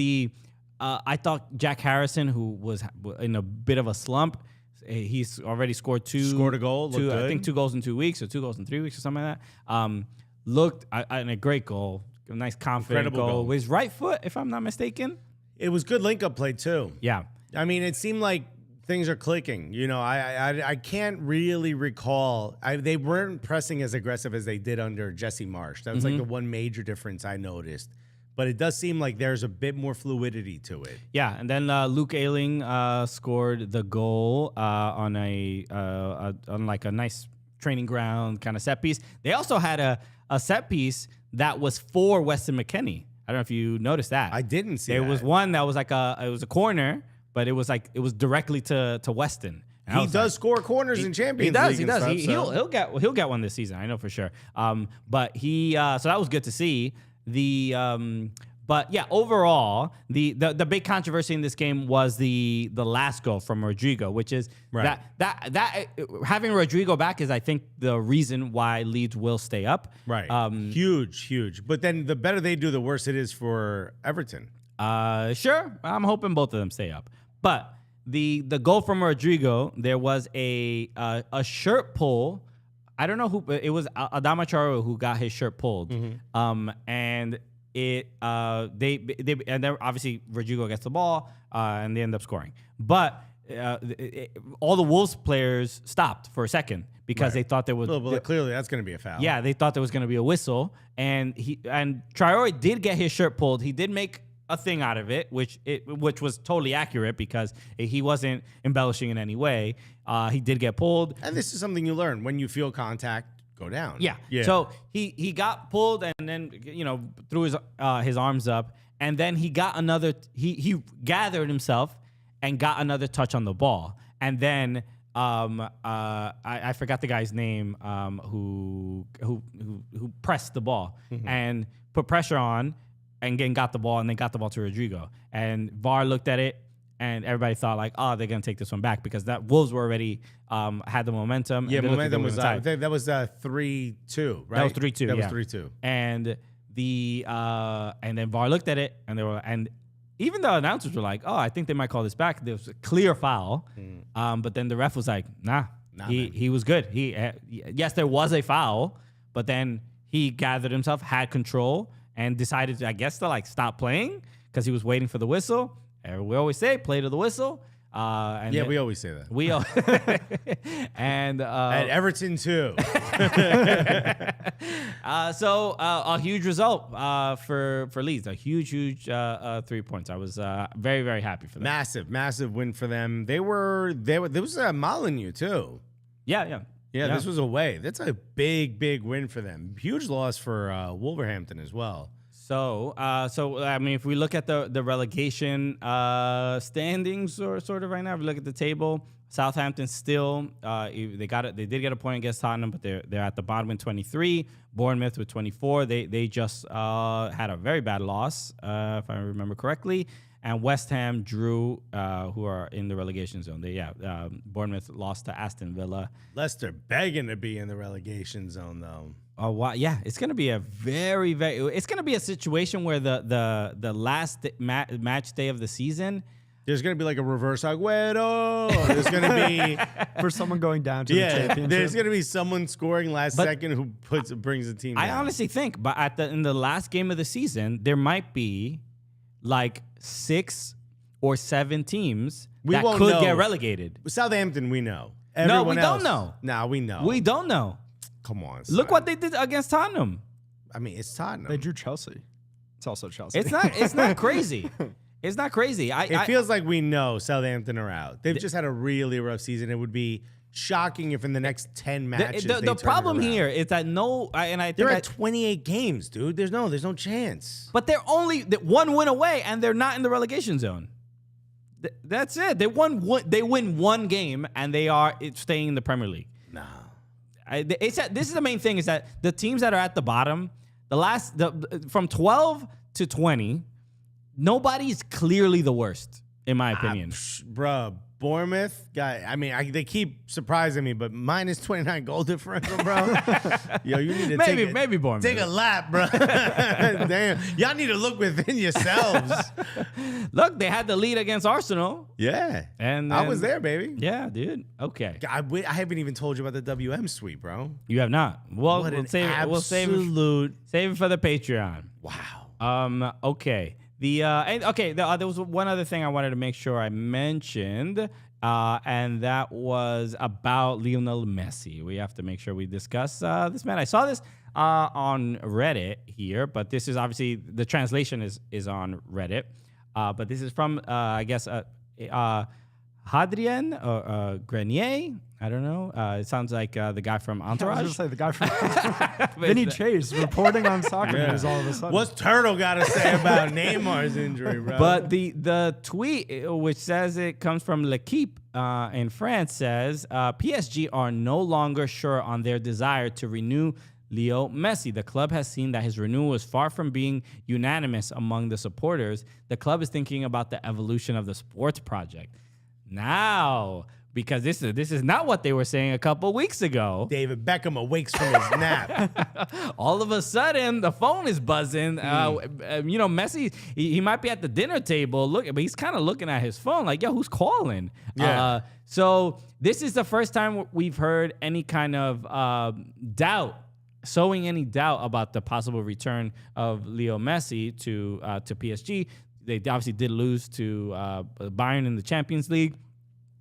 I thought Jack Harrison, who was in a bit of a slump, he's already scored a goal. Looked good. I think 2 goals in 2 weeks or 2 goals in 3 weeks or something like that. Looked in a great goal, a nice confident goal with his right foot, if I'm not mistaken. It was good link-up play, too. Yeah. I mean, it seemed like things are clicking. You know, I can't really recall. They weren't pressing as aggressive as they did under Jesse Marsch. That was like the one major difference I noticed. But it does seem like there's a bit more fluidity to it. Yeah, and then Luke Ayling scored the goal on like a nice training ground kind of set piece. They also had a set piece that was for Weston McKennie. I don't know if you noticed that. I didn't see there that. was one that was like it was a corner, but it was directly to Weston. And he does score corners in Champions League. He does. He'll get one this season. I know for sure. But he so that was good to see. But yeah, overall, the big controversy in this game was the last goal from Rodrigo, which is that having Rodrigo back is, I think, the reason why Leeds will stay up. Right. Huge. But then the better they do, the worse it is for Everton. Sure. I'm hoping both of them stay up. But the goal from Rodrigo, there was a shirt pull. I don't know who it was. Adama Traore who got his shirt pulled. And and then obviously Rodrigo gets the ball and they end up scoring. But all the Wolves players stopped for a second because they thought there was clearly that's going to be a foul. Yeah, they thought there was going to be a whistle, and Traore did get his shirt pulled. He did make a thing out of it, which was totally accurate because he wasn't embellishing in any way. He did get pulled, and this is something you learn when you feel contact. Go down. Yeah. So he got pulled and then threw his arms up, and then he got another. He gathered himself and got another touch on the ball, and then I forgot the guy's name who pressed the ball and put pressure on, and then got the ball to Rodrigo, and VAR looked at it. And everybody thought like, oh, they're gonna take this one back because that Wolves were already had the momentum. Yeah, momentum was that was 3-2, right? That was 3-2. That was 3-2. And and then VAR looked at it and even the announcers were like, oh, I think they might call this back. There was a clear foul, but then the ref was like, nah, he was good. Yes, there was a foul, but then he gathered himself, had control, and decided to, I guess, to like stop playing because he was waiting for the whistle. We always say play to the whistle. We always say that. And at Everton too. So a huge result for Leeds. A huge 3 points. I was very, very happy for them. Massive win for them. There was a Molyneux too. Yeah. This was away. That's a big win for them. Huge loss for Wolverhampton as well. So I mean, if we look at the relegation standings, or sort of right now, if we look at the table, Southampton still they did get a point against Tottenham, but they're at the bottom with 23. Bournemouth with 24. They just had a very bad loss, if I remember correctly. And West Ham drew, who are in the relegation zone. Bournemouth lost to Aston Villa. Leicester begging to be in the relegation zone, though. Oh, wow. Yeah, it's going to be it's going to be a situation where the last match day of the season, there's going to be like a reverse Agüero. There's going to be for someone going down to the championship. There's going to be someone scoring last second who brings the team down. I honestly think, but in the last game of the season, there might be like 6 or 7 teams that could get relegated. Southampton, we know. We don't know. No, we know. We don't know. Come on. Look what they did against Tottenham. I mean, it's Tottenham. They drew Chelsea. It's also Chelsea. It's not crazy. It's not crazy. It feels like we know Southampton are out. They've just had a really rough season. It would be shocking if in the next 10 matches the problem here is that they're at 28 games, dude. There's no chance. But they're only 1 win away, and they're not in the relegation zone. That's it. They win 1 game, and they are staying in the Premier League. No. This is the main thing, is that the teams that are at the bottom, from 12 to 20, nobody's clearly the worst, in my opinion. Bruh, Bournemouth guy. I mean, they keep surprising me, but minus 29 goal differential, bro. Yo, you need to maybe Bournemouth. take a lap, bro. Damn, y'all need to look within yourselves. Look, they had the lead against Arsenal. Yeah, And I then- was there, baby. Yeah, dude. Okay. I haven't even told you about the WM sweep, bro. You have not. Well, What we'll an save it. We'll save it for the Patreon. Wow. Okay. There was one other thing I wanted to make sure I mentioned, and that was about Lionel Messi. We have to make sure we discuss this man. I saw this on Reddit here, but this is obviously the translation is on Reddit. But this is from Hadrien or Grenier. I don't know. It sounds like the guy from I was Entourage. going to say the guy from Vinny Chase reporting on soccer news all of a sudden. What's Turtle got to say about Neymar's injury, bro? But the tweet, which says it comes from L'Equipe in France, says PSG are no longer sure on their desire to renew Leo Messi. The club has seen that his renewal is far from being unanimous among the supporters. The club is thinking about the evolution of the sports project. Now, because this is not what they were saying a couple weeks ago. David Beckham awakes from his nap. All of a sudden, the phone is buzzing. Messi, he might be at the dinner table, but he's kind of looking at his phone like, yo, who's calling? Yeah. So this is the first time we've heard any kind of sowing any doubt about the possible return of Leo Messi to PSG. They obviously did lose to Bayern in the Champions League.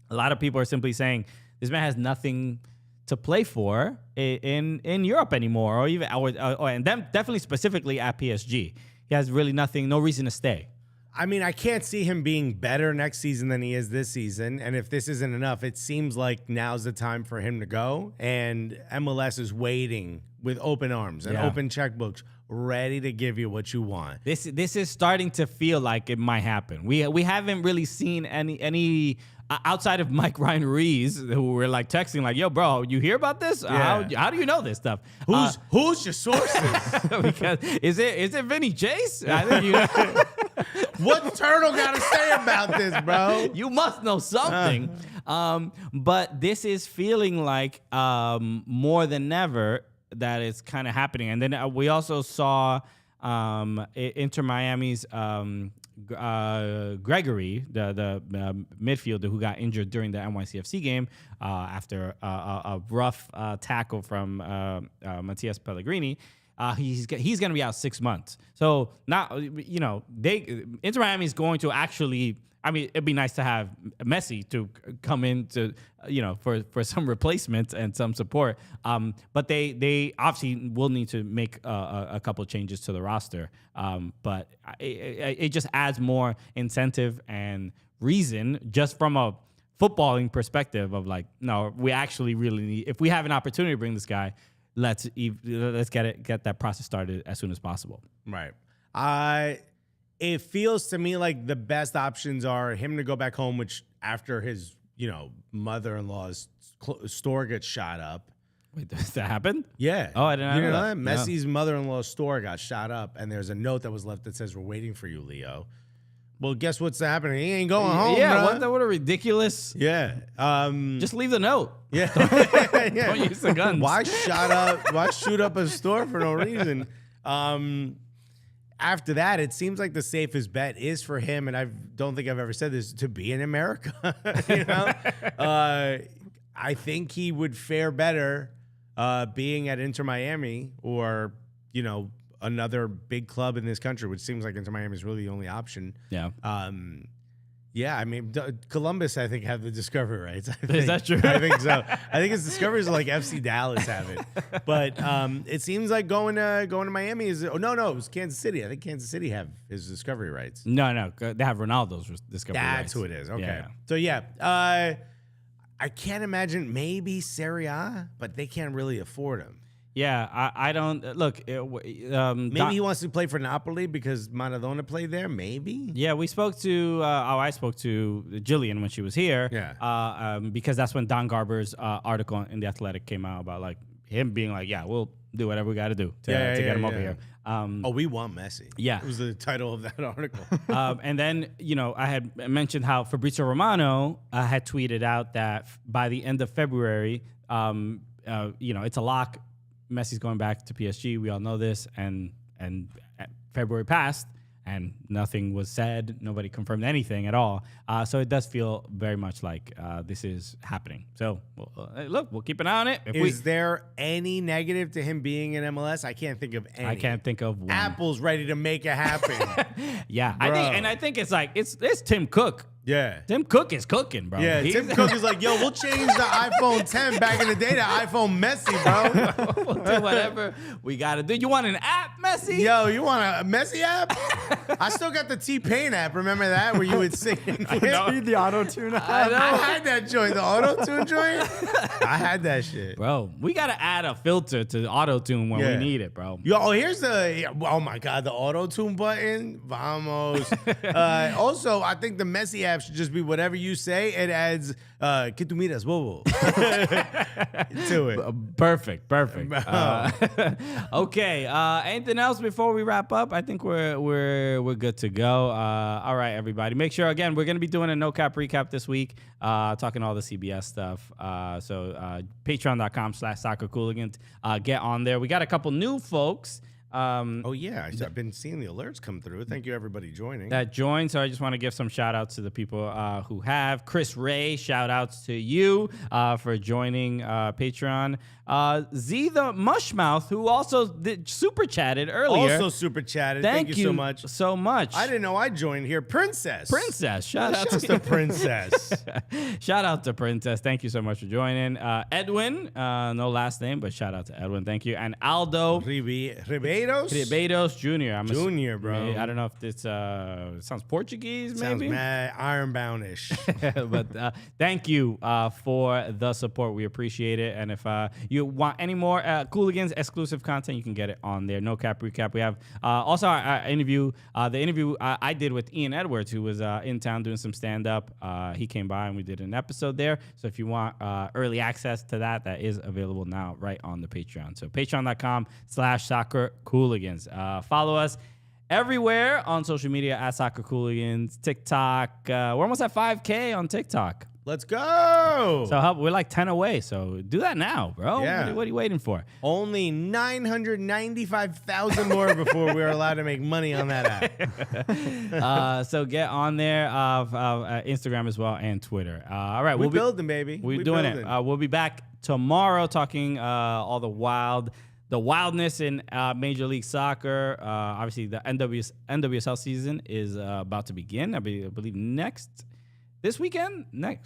A lot of people are simply saying this man has nothing to play for in Europe anymore, and definitely specifically at PSG. He has really no reason to stay. I mean, I can't see him being better next season than he is this season. And if this isn't enough, it seems like now's the time for him to go. And MLS is waiting with open arms and open checkbooks, ready to give you what you want. This is starting to feel like it might happen. We haven't really seen any outside of Mike Ryan Rees, who were like texting like, yo, bro, you hear about this? Yeah. How do you know this stuff? Who's your sources? Because is it Vinny Chase? I think you What's Turtle got to say about this, bro? You must know something. But this is feeling like more than ever that it's kind of happening. And then we also saw Inter Miami's Gregory, the midfielder who got injured during the NYCFC game after a rough tackle from Mattias Pellegrini. He's going to be out 6 months. So now, Inter Miami is going to actually. I mean, it'd be nice to have Messi to come in to, for some replacements and some support. But they obviously will need to make a couple changes to the roster. But it just adds more incentive and reason just from a footballing perspective of like, no, we actually really need, if we have an opportunity to bring this guy, let's get that process started as soon as possible. Right. It feels to me like the best options are him to go back home, which after his, mother-in-law's store gets shot up. Wait, does that happen? Yeah. Oh, I didn't know that. Messi's mother-in-law's store got shot up, and there's a note that was left that says, "We're waiting for you, Leo." Well, guess what's happening? He ain't going home. Yeah, bro. what a ridiculous. Yeah. Just leave the note. Yeah. Don't use the guns. Why shoot up a store for no reason? After that, it seems like the safest bet is for him, and I don't think I've ever said this, to be in America. I think he would fare better being at Inter Miami or, another big club in this country, which seems like Inter Miami is really the only option. Yeah. Yeah, I mean, Columbus, I think, have the discovery rights. Is that true? I think so. I think his discoveries are like FC Dallas have it. But it seems like going to Miami is... Oh, no, it was Kansas City. I think Kansas City have his discovery rights. No, they have Ronaldo's discovery rights. That's who it is. Okay. Yeah. So, yeah, I can't imagine maybe Serie A, but they can't really afford him. Yeah, I don't look. Maybe he wants to play for Napoli because Maradona played there. Maybe. Yeah, we spoke to. I spoke to Jillian when she was here. Yeah. Because that's when Don Garber's article in the Athletic came out about like him being like, yeah, we'll do whatever we got to do to get him over here. We want Messi. Yeah. It was the title of that article. And then, I had mentioned how Fabrizio Romano had tweeted out that by the end of February, it's a lock. Messi's going back to PSG. We all know this. And February passed, and nothing was said. Nobody confirmed anything at all. So it does feel very much like this is happening. So, look, we'll keep an eye on it. Is there any negative to him being in MLS? I can't think of any. I can't think of one. Apple's ready to make it happen. Yeah, I think it's like it's Tim Cook. Yeah. Tim Cook is cooking, bro. Yeah, Tim Cook is like, yo, we'll change the iPhone 10 back in the day to iPhone Messi, bro. We'll do whatever we got to do. You want an app, Messi? Yo, you want a Messi app? I still got the T-Pain app. Remember that? Where you would sing. The auto-tune app. I had that joint. The auto-tune joint? I had that shit. Bro, we got to add a filter to auto-tune when we need it, bro. Yo, here's oh my God, the auto-tune button. Vamos. Also, I think the Messi app should just be whatever you say. It adds que tu miras, bobo. to it. Perfect. Okay. Anything else before we wrap up? I think we're good to go. All right, everybody. Make sure, again, we're going to be doing a no cap recap this week, talking all the CBS stuff. So patreon.com/soccercooligans. Get on there. We got a couple new folks. I've been seeing the alerts come through. Thank you, everybody joining. That joined. So I just want to give some shout outs to the people who have. Chris Ray, shout outs to you for joining Patreon. Z the Mushmouth, who also super chatted earlier. Also super chatted. Thank you so much. I didn't know I joined here. Princess. Shout out to Princess. Shout out to Princess. Thank you so much for joining. Edwin, no last name, but shout out to Edwin. Thank you. And Aldo Ribeiro Jr. Junior, bro. I don't know if this sounds Portuguese, maybe? Sounds mad ironbound-ish. But thank you for the support. We appreciate it. And if you want any more Cooligans exclusive content, you can get it on there. No cap recap. We have also our interview, the interview I did with Ian Edwards, who was in town doing some stand-up. He came by and we did an episode there. So if you want early access to that is available now right on the Patreon. So patreon.com/soccercooligans. Follow us everywhere on social media at Soccer Cooligans, TikTok. We're almost at 5K on TikTok. Let's go. So we're like 10 away. So do that now, bro. Yeah. What are you waiting for? Only 995,000 more before we're allowed to make money on that app. So get on there, Instagram as well, and Twitter. All right. We're building, baby. We're doing it. We'll be back tomorrow talking all the wildness in Major League Soccer. Obviously, the NWSL season is about to begin. I believe this weekend, I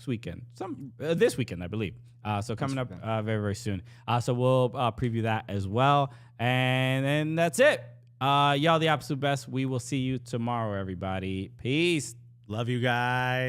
believe. So coming up very, very soon. So we'll preview that as well. And then that's it. Y'all the absolute best. We will see you tomorrow, everybody. Peace. Love you guys.